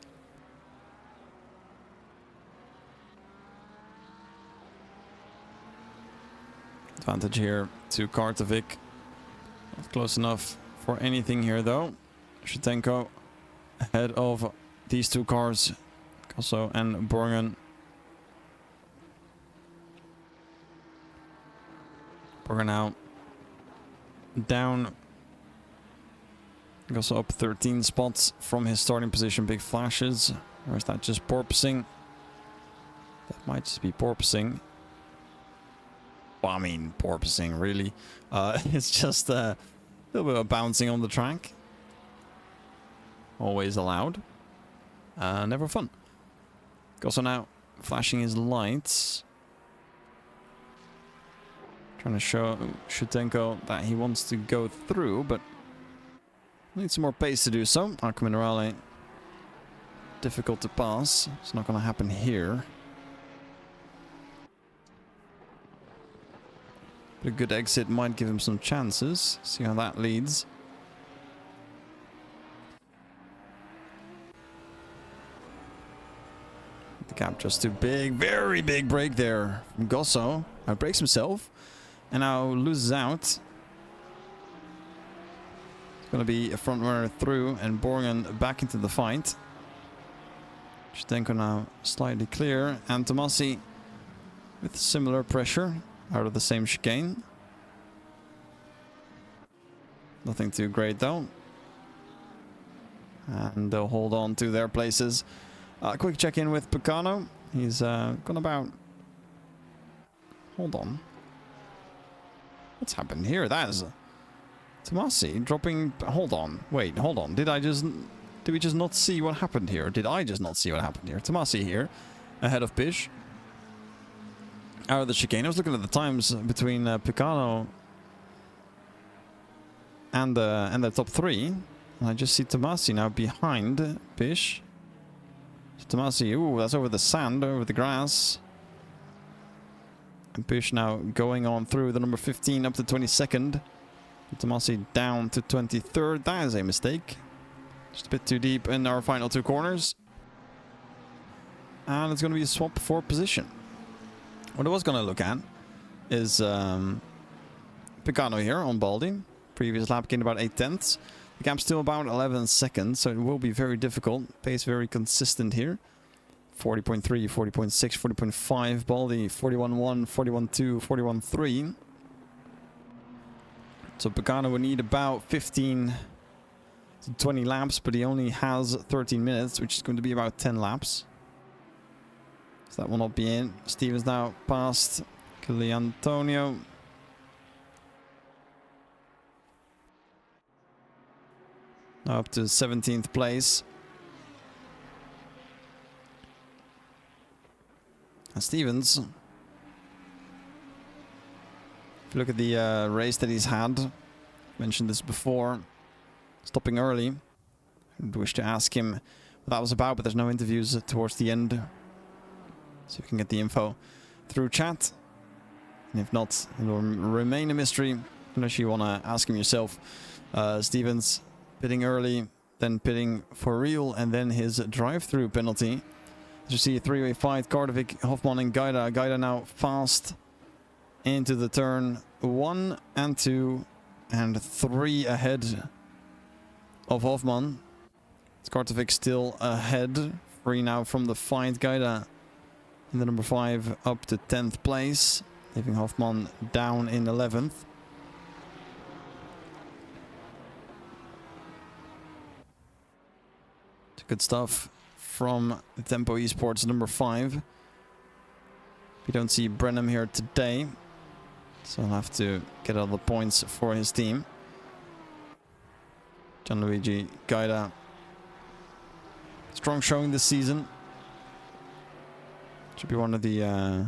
Advantage here to Kartovic. Not close enough for anything here though. Shirdenko ahead of these two cars, Gosso and Borgen. Borgen now down. Gosso up 13 spots from his starting position. Big flashes. Or is that just porpoising? That might just be porpoising. Well, I mean, porpoising, really. It's just a little bit of bouncing on the track. Always allowed. Never fun. Gosso now flashing his lights. Trying to show Shirdenko that he wants to go through, but needs some more pace to do so. Arco Minerale difficult to pass. It's not going to happen here. But a good exit might give him some chances. See how that leads. Gap just too big. Very big break there from Gosso. Outbreaks himself. And now loses out. It's going to be a front runner through and Borgen back into the fight. Shtenko now slightly clear. And Tomasi with similar pressure out of the same chicane. Nothing too great though. And they'll hold on to their places. Quick check-in with Picano. He's gone about... Hold on. What's happened here? That is... Tomasi dropping... Hold on. Wait, hold on. Did we just not see what happened here? Or did I just not see what happened here? Tomasi here, ahead of Pish. Out of the chicane. I was looking at the times between Picano and the top three. And I just see Tomasi now behind Pish. So Tomasi, ooh, that's over the sand, over the grass. And Pish now going on through the number 15 up to 22nd. Tomasi down to 23rd. That is a mistake. Just a bit too deep in our final two corners. And it's going to be a swap for position. What I was going to look at is Picano here on Baldi. Previous lap gained about 8/10. The gap's still about 11 seconds, so it will be very difficult. Pace very consistent here. 40.3, 40.6, 40.5. Baldi 41.1, 41.2, 41.3. So Picano would need about 15 to 20 laps, but he only has 13 minutes, which is going to be about 10 laps. So that will not be in. Stevens now past Antonio. Now up to 17th place. And Stevens, if you look at the race that he's had, mentioned this before, stopping early. I'd wish to ask him what that was about, but there's no interviews towards the end. So you can get the info through chat. And if not, it will remain a mystery unless you want to ask him yourself. Stevens pitting early, then pitting for real, and then his drive-through penalty. As you see, a three-way fight, Kardovic, Hoffman and Gaida. Gaida now fast into the turn 1 and 2 and 3 ahead of Hoffman. Kardovic still ahead, free now from the fight. Gaida in the number 5 up to 10th place, leaving Hoffman down in 11th. Good stuff from the Tempo Esports number 5. We don't see Brenham here today, so he'll have to get all the points for his team. Gianluigi Gaida, strong showing this season. Should be one of the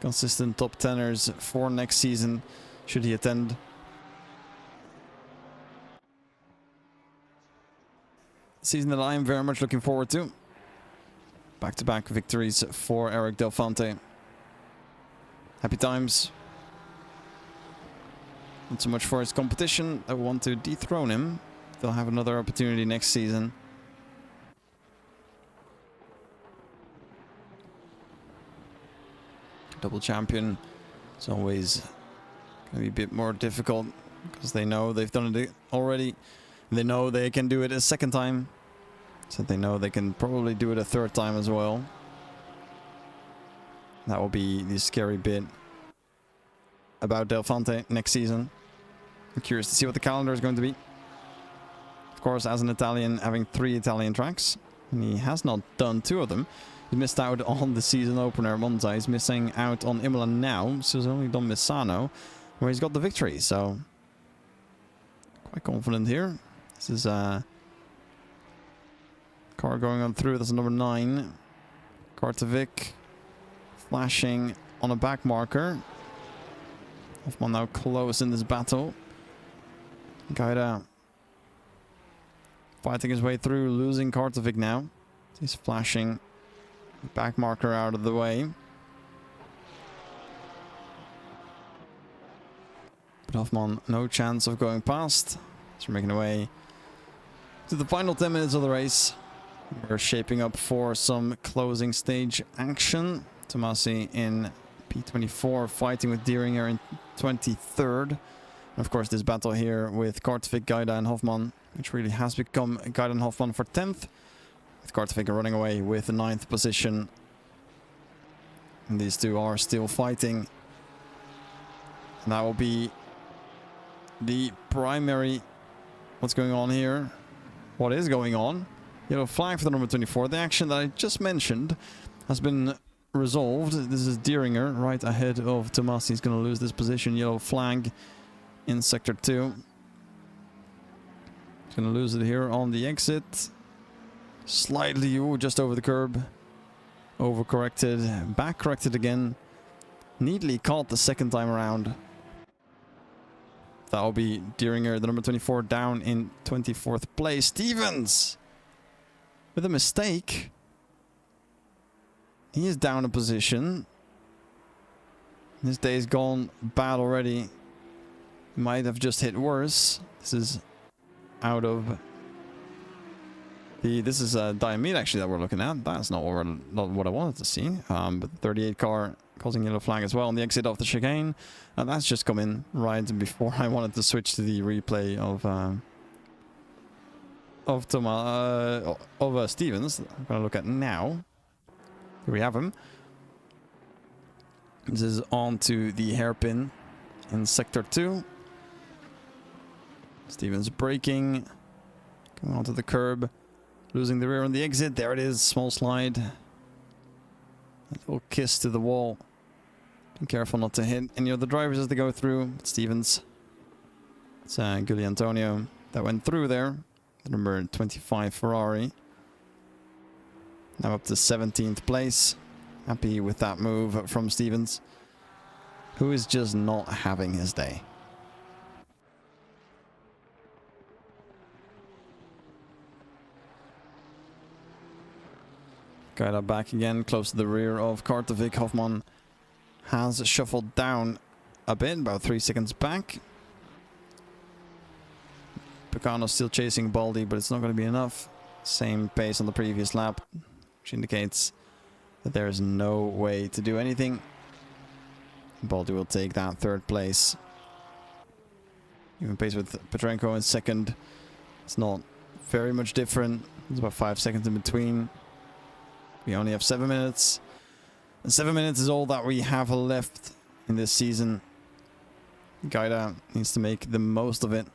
consistent top 10ers for next season, should he attend. Season that I am very much looking forward to. Back-to-back victories for Eric Del Fonte. Happy times. Not so much for his competition that want to dethrone him. They'll have another opportunity next season. Double champion is always going to be a bit more difficult because they know they've done it already. They know they can do it a second time, so they know they can probably do it a third time as well. That will be the scary bit about Del Fonte next season. I'm curious to see what the calendar is going to be. Of course, as an Italian, having 3 Italian tracks, and he has not done 2 of them. He missed out on the season opener Monza. He's missing out on Imola now, so he's only done Misano, where he's got the victory. So quite confident here. This is a car going on through. That's number 9. Kartovic flashing on a back marker. Hoffman now close in this battle. Gaida fighting his way through, losing Kartovic now. He's flashing back marker out of the way. But Hoffman, no chance of going past. So we're making away to the final 10 minutes of the race. We're shaping up for some closing stage action. Tomasi in P24 fighting with Dieringer in 23rd. And of course this battle here with Kortevik, Gaida and Hoffman, which really has become Gaida and Hoffman for 10th. With Kortevik running away with the 9th position. And these two are still fighting. And that will be the primary. What's going on here? What is going on? Yellow flag for the number 24. The action that I just mentioned has been resolved. This is Dieringer right ahead of Tomasi. He's going to lose this position. Yellow flag in sector 2. He's going to lose it here on the exit. Slightly, just over the curb. Overcorrected. Back corrected again. Neatly caught the second time around. That will be Dieringer, the number 24, down in 24th place. Stevens! With a mistake. He is down a position. His day's gone bad already. He might have just hit worse. This is out of the. This is a Diamede actually that we're looking at. That's not what I wanted to see. But the 38 car causing yellow flag as well on the exit of the chicane. And that's just come in right before I wanted to switch to the replay of Stevens. I'm going to look at now. Here we have him. This is on to the hairpin in sector 2. Stevens braking, going onto the curb, losing the rear on the exit. There it is, small slide. A little kiss to the wall. Be careful not to hit any of the drivers as they go through. Stevens. It's Gulli Antonio that went through there. The number 25 Ferrari. Now up to 17th place. Happy with that move from Stevens, who is just not having his day. Gaida back again, close to the rear of Kortevik. Hoffman has shuffled down a bit, about 3 seconds back. Picano still chasing Baldi, but it's not going to be enough. Same pace on the previous lap, which indicates that there is no way to do anything. Baldi will take that 3rd place. Even pace with Petrenko in 2nd. It's not very much different. There's about 5 seconds in between. We only have 7 minutes. And 7 minutes is all that we have left in this season. Gaida needs to make the most of it.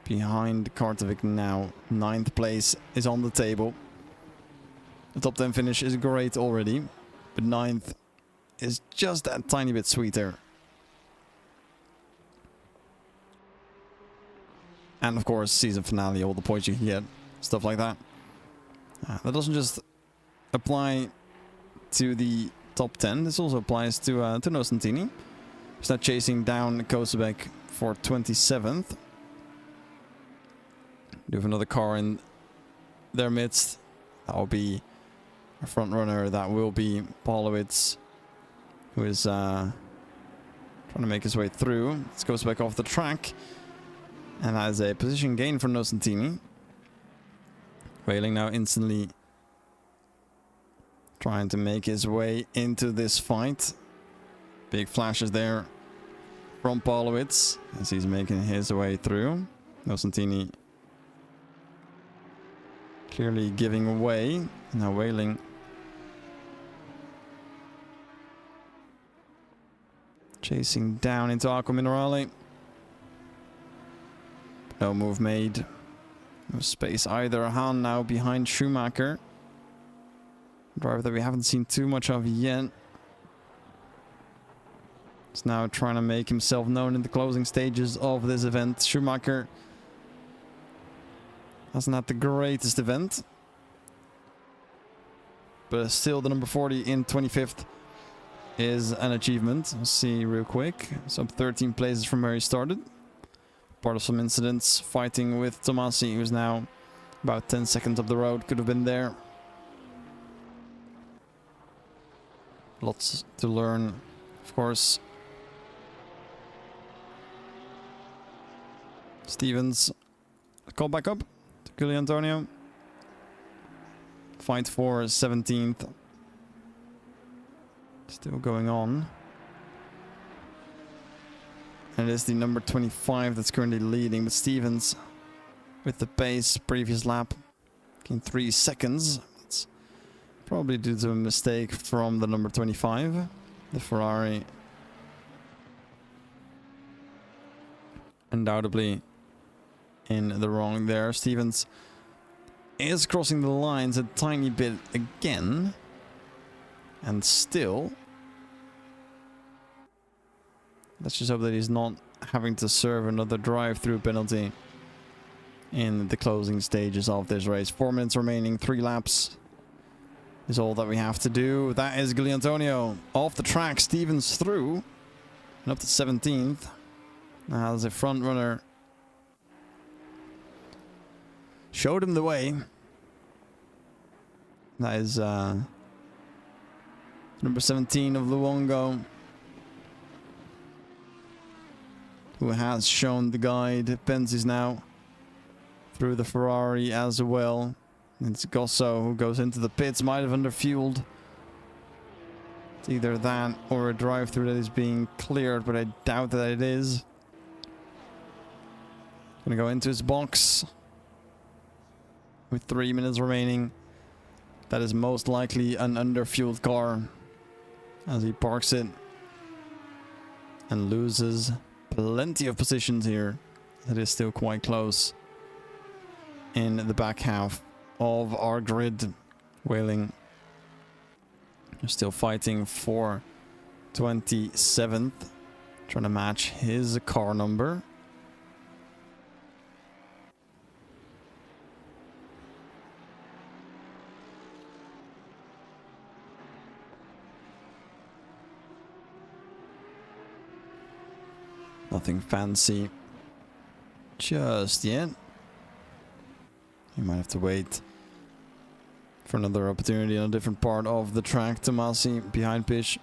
Behind Kortevik now. 9th place is on the table. The top 10 finish is great already. But 9th is just that tiny bit sweeter. And of course, season finale, all the points you can get. Stuff like that. That doesn't just apply to the top 10. This also applies to Nocentini. He's not chasing down Kosebek for 27th. Do have another car in their midst. That will be a front runner. That will be Paulowitz, who is trying to make his way through. This goes back off the track and has a position gain for Nocentini. Wailing now instantly trying to make his way into this fight. Big flashes there from Paulowitz as he's making his way through. Nocentini clearly giving away. Now Wailing chasing down into Aqua Minerale. No move made. No space either. Hahn now behind Schumacher. Driver that we haven't seen too much of yet. He's now trying to make himself known in the closing stages of this event. Schumacher hasn't had the greatest event, but still the number 40 in 25th is an achievement. Let's see real quick. So 13 places from where he started. Part of some incidents, fighting with Tomasi, who's now about 10 seconds up the road. Could have been there. Lots to learn, of course. Stevens, call back up to Gulli Antonio. Fight for 17th. Still going on. And it is the number 25 that's currently leading, but Stevens with the pace previous lap in 3 seconds. That's probably due to a mistake from the number 25, the Ferrari. Undoubtedly in the wrong there. Stevens is crossing the lines a tiny bit again. And still, let's just hope that he's not having to serve another drive-through penalty in the closing stages of this race. 4 minutes remaining, 3 laps is all that we have to do. That is Gugliantonio off the track. Stevens through and up to 17th. Now as a front runner showed him the way. That is number 17 of Luongo, who has shown the guide. Penzi's now through the Ferrari as well. It's Gosso who goes into the pits, might have underfueled. It's either that or a drive-through that is being cleared, but I doubt that it is. Gonna go into his box with 3 minutes remaining. That is most likely an underfueled car as he parks it and loses plenty of positions here. That is still quite close in the back half of our grid. Whaling are still fighting for 27th, trying to match his car number. Nothing fancy just yet. You might have to wait for another opportunity on a different part of the track. Tomasi behind pitch.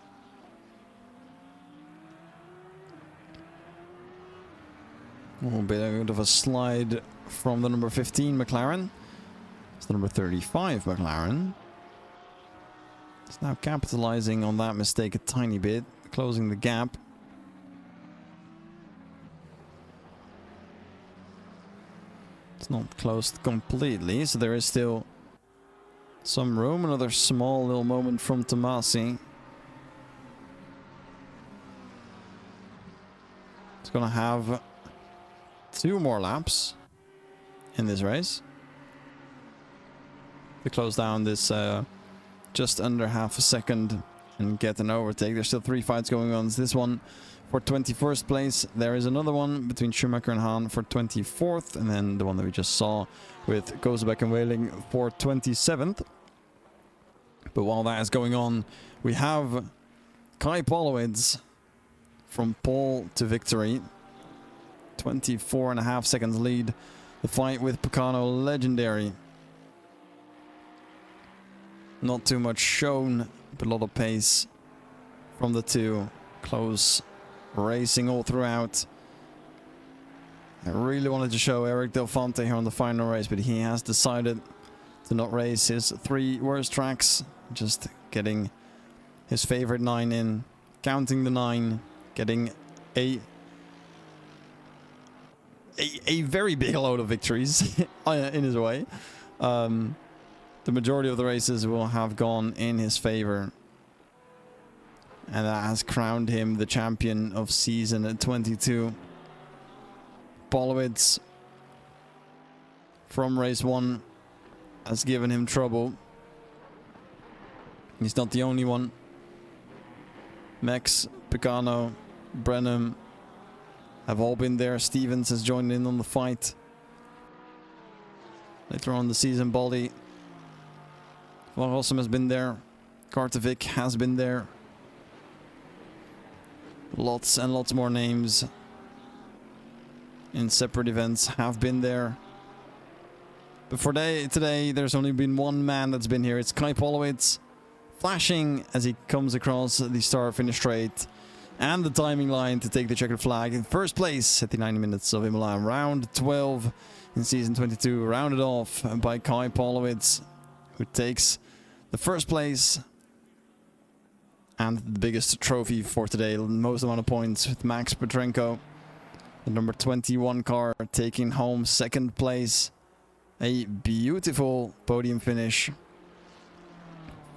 A little bit of a slide from the number 15 McLaren. It's the number 35 McLaren. It's now capitalizing on that mistake a tiny bit, closing the gap. It's not closed completely, so there is still some room. Another small little moment from Tomasi. It's gonna have 2 more laps in this race to close down this just under half a second and get an overtake. There's still 3 fights going on. It's this one for 21st place. There is another one between Schumacher and Hahn for 24th, and then the one that we just saw with Kozebek and Whaling for 27th. But while that is going on, we have Kai Polowitz from pole to victory. 24.5 seconds lead. The fight with Picano, legendary. Not too much shown, but a lot of pace from the two. Close racing all throughout. I really wanted to show Eric Del Fonte here on the final race, but he has decided to not race his 3 worst tracks. Just getting his favorite 9 in, counting the 9, getting a very big load of victories in his way. The majority of the races will have gone in his favor, and that has crowned him the champion of season 22. Polowitz from race 1 has given him trouble. He's not the only one. Max, Picano, Brenham have all been there. Stevens has joined in on the fight. Later on the season, Baldi Van Rossum has been there. Kartovic has been there. Lots and lots more names in separate events have been there. But for today, there's only been one man that's been here. It's Kai Polowitz, flashing as he comes across the start-finish straight and the timing line to take the checkered flag in first place at the 90 minutes of Imola. Round 12 in season 22, rounded off by Kai Polowitz, who takes the first place and the biggest trophy for today, most amount of points, with Max Petrenko, the number 21 car, taking home second place. A beautiful podium finish.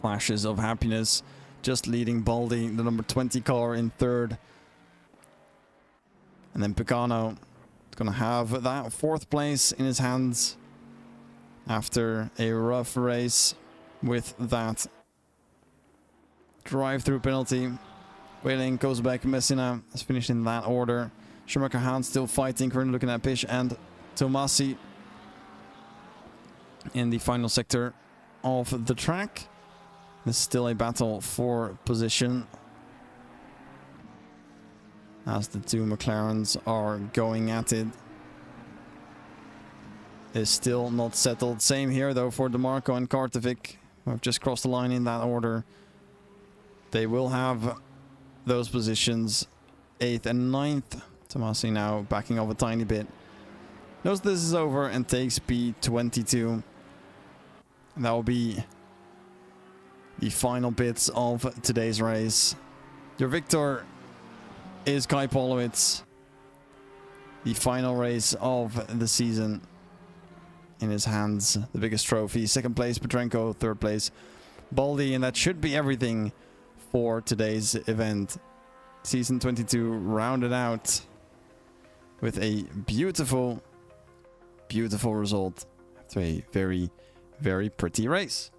Flashes of happiness, just leading Baldi, the number 20 car, in third. And then Picano is going to have that fourth place in his hands after a rough race with that drive-through penalty. Wailing, Kozbek, Messina has finished in that order. Schumacher, Hahn still fighting, currently looking at Pish and Tomasi in the final sector of the track. There's still a battle for position as the two McLarens are going at it. Is still not settled. Same here though for DeMarco and Kartovic, who have just crossed the line in that order. They will have those positions 8th and 9th. Tomasi now backing off a tiny bit. Knows this is over and takes P22. And that will be the final bits of today's race. Your victor is Kai Polowitz. The final race of the season in his hands. The biggest trophy. Second place Petrenko, third place Baldi, and that should be everything for today's event. Season 22 rounded out with a beautiful, beautiful result after a very, very pretty race.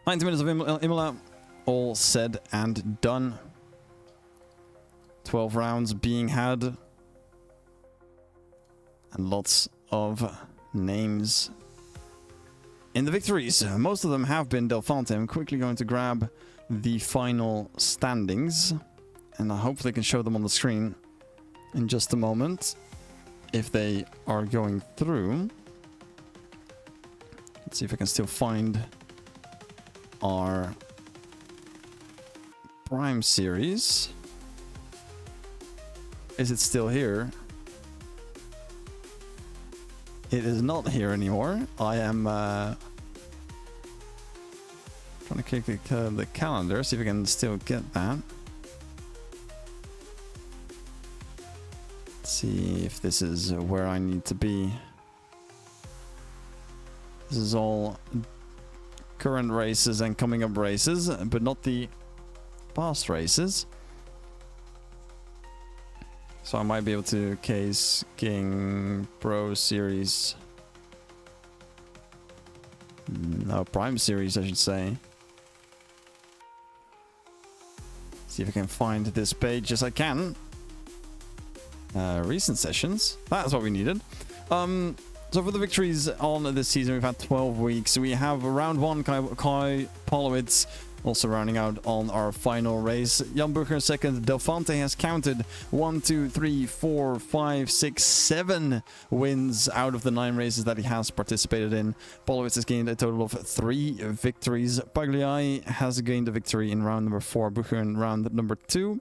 90 minutes of Imola, all said and done. 12 rounds being had. And lots of names in the victories. Most of them have been Del Fonte. I'm quickly going to grab the final standings, and I hopefully can show them on the screen in just a moment if they are going through. Let's see if I can still find our Prime series. Is it still here? It is not here anymore. I am trying to click the calendar, see if I can still get that. Let's see if this is where I need to be. This is all current races and coming up races, but not the past races. So I might be able to case King Pro Series. No, Prime Series, I should say. See if I can find this page. Yes, I can. Recent sessions. That's what we needed. So for the victories on this season, we've had 12 weeks. We have round 1, Kai Polowitz, also rounding out on our final race. Jan Bucher second. Del Fonte has counted 1, 2, 3, 4, 5, 6, 7 wins out of the 9 races that he has participated in. Polowitz has gained a total of 3 victories. Pagliai has gained a victory in round number 4. Bucher in round number 2.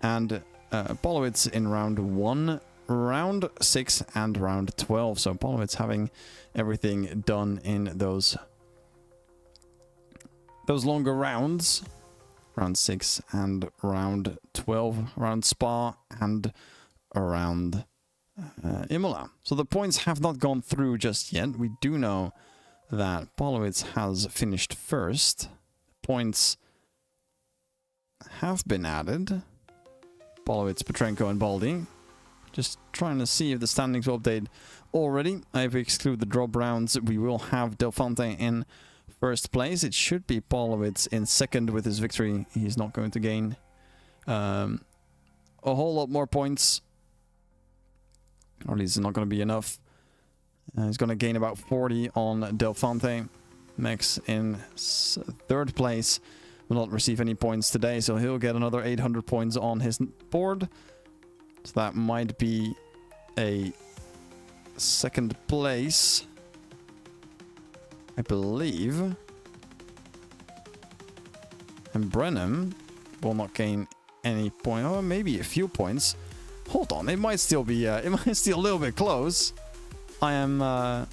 And Polowitz in round 1, round 6 and round 12. So Polowitz having everything done in those longer rounds, round 6 and round 12, around Spa and around Imola. So the points have not gone through just yet. We do know that Polowitz has finished first. Points have been added. Polowitz, Petrenko and Baldi. Just trying to see if the standings will update already. If we exclude the drop rounds, we will have Del Fonte in first place. It should be Polowitz in second with his victory. He's not going to gain a whole lot more points. Or at least it's not going to be enough. He's going to gain about 40 on Del Fonte. Max in third place will not receive any points today, so he'll get another 800 points on his board. So that might be a second place, I believe. And Brenham will not gain any point. Oh, maybe a few points. Hold on, it might still be it might still a little bit close. I am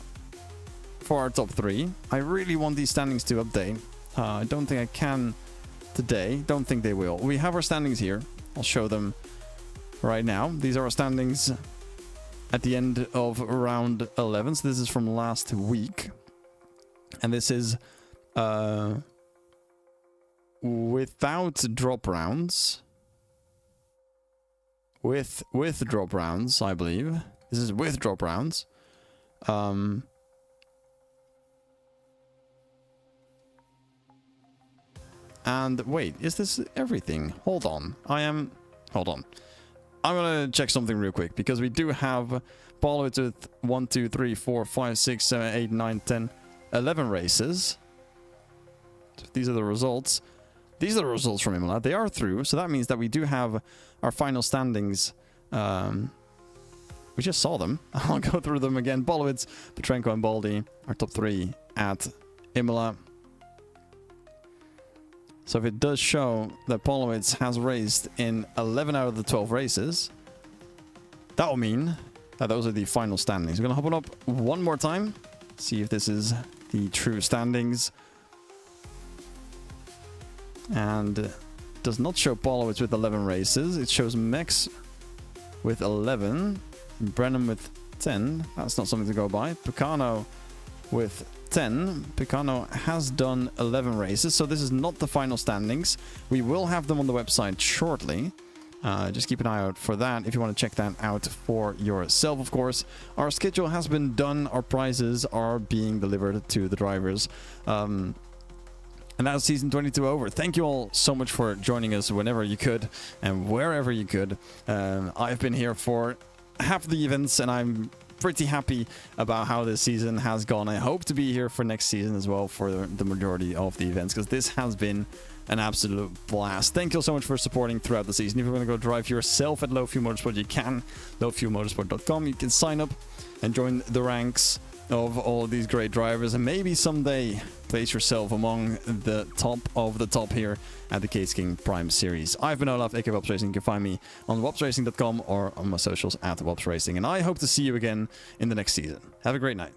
for our top 3. I really want these standings to update. I don't think I can today. Don't think they will. We have our standings here. I'll show them right now. These are our standings at the end of round 11. So this is from last week. And this is without drop rounds. With drop rounds, I believe. This is with drop rounds. And wait, is this everything? Hold on. Hold on. I'm gonna check something real quick, because we do have Bollywood with 1, 2, 3, 4, 5, 6, 7, 8, 9, 10, 11 races. These are the results. These are the results from Imola. They are through, so that means that we do have our final standings. We just saw them. I'll go through them again. Bolowitz, Petrenko, and Baldi are top 3 at Imola. So if it does show that Polowitz has raced in 11 out of the 12 races, that will mean that those are the final standings. We're going to hop it up one more time, see if this is the true standings. And it does not show Polowitz with 11 races. It shows Mex with 11, Brennan with 10. That's not something to go by. Picano with 10. Picano has done 11 races, so this is not the final standings. We will have them on the website shortly. Just keep an eye out for that if you want to check that out for yourself, of course. Our schedule has been done. Our prizes are being delivered to the drivers. And that's season 22 over. Thank you all so much for joining us whenever you could and wherever you could. I've been here for half the events, and I'm pretty happy about how this season has gone. I hope to be here for next season as well for the majority of the events, because this has been an absolute blast. Thank you all so much for supporting throughout the season. If you want to go drive yourself at Low Fuel Motorsport, you can. lowfuelmotorsport.com. You can sign up and join the ranks of all of these great drivers, and maybe someday place yourself among the top of the top here at the Case King Prime Series. I've been Olaf, aka Wops Racing. You can find me on wopsracing.com or on my socials at Wops Racing, and I hope to see you again in the next season. Have a great night.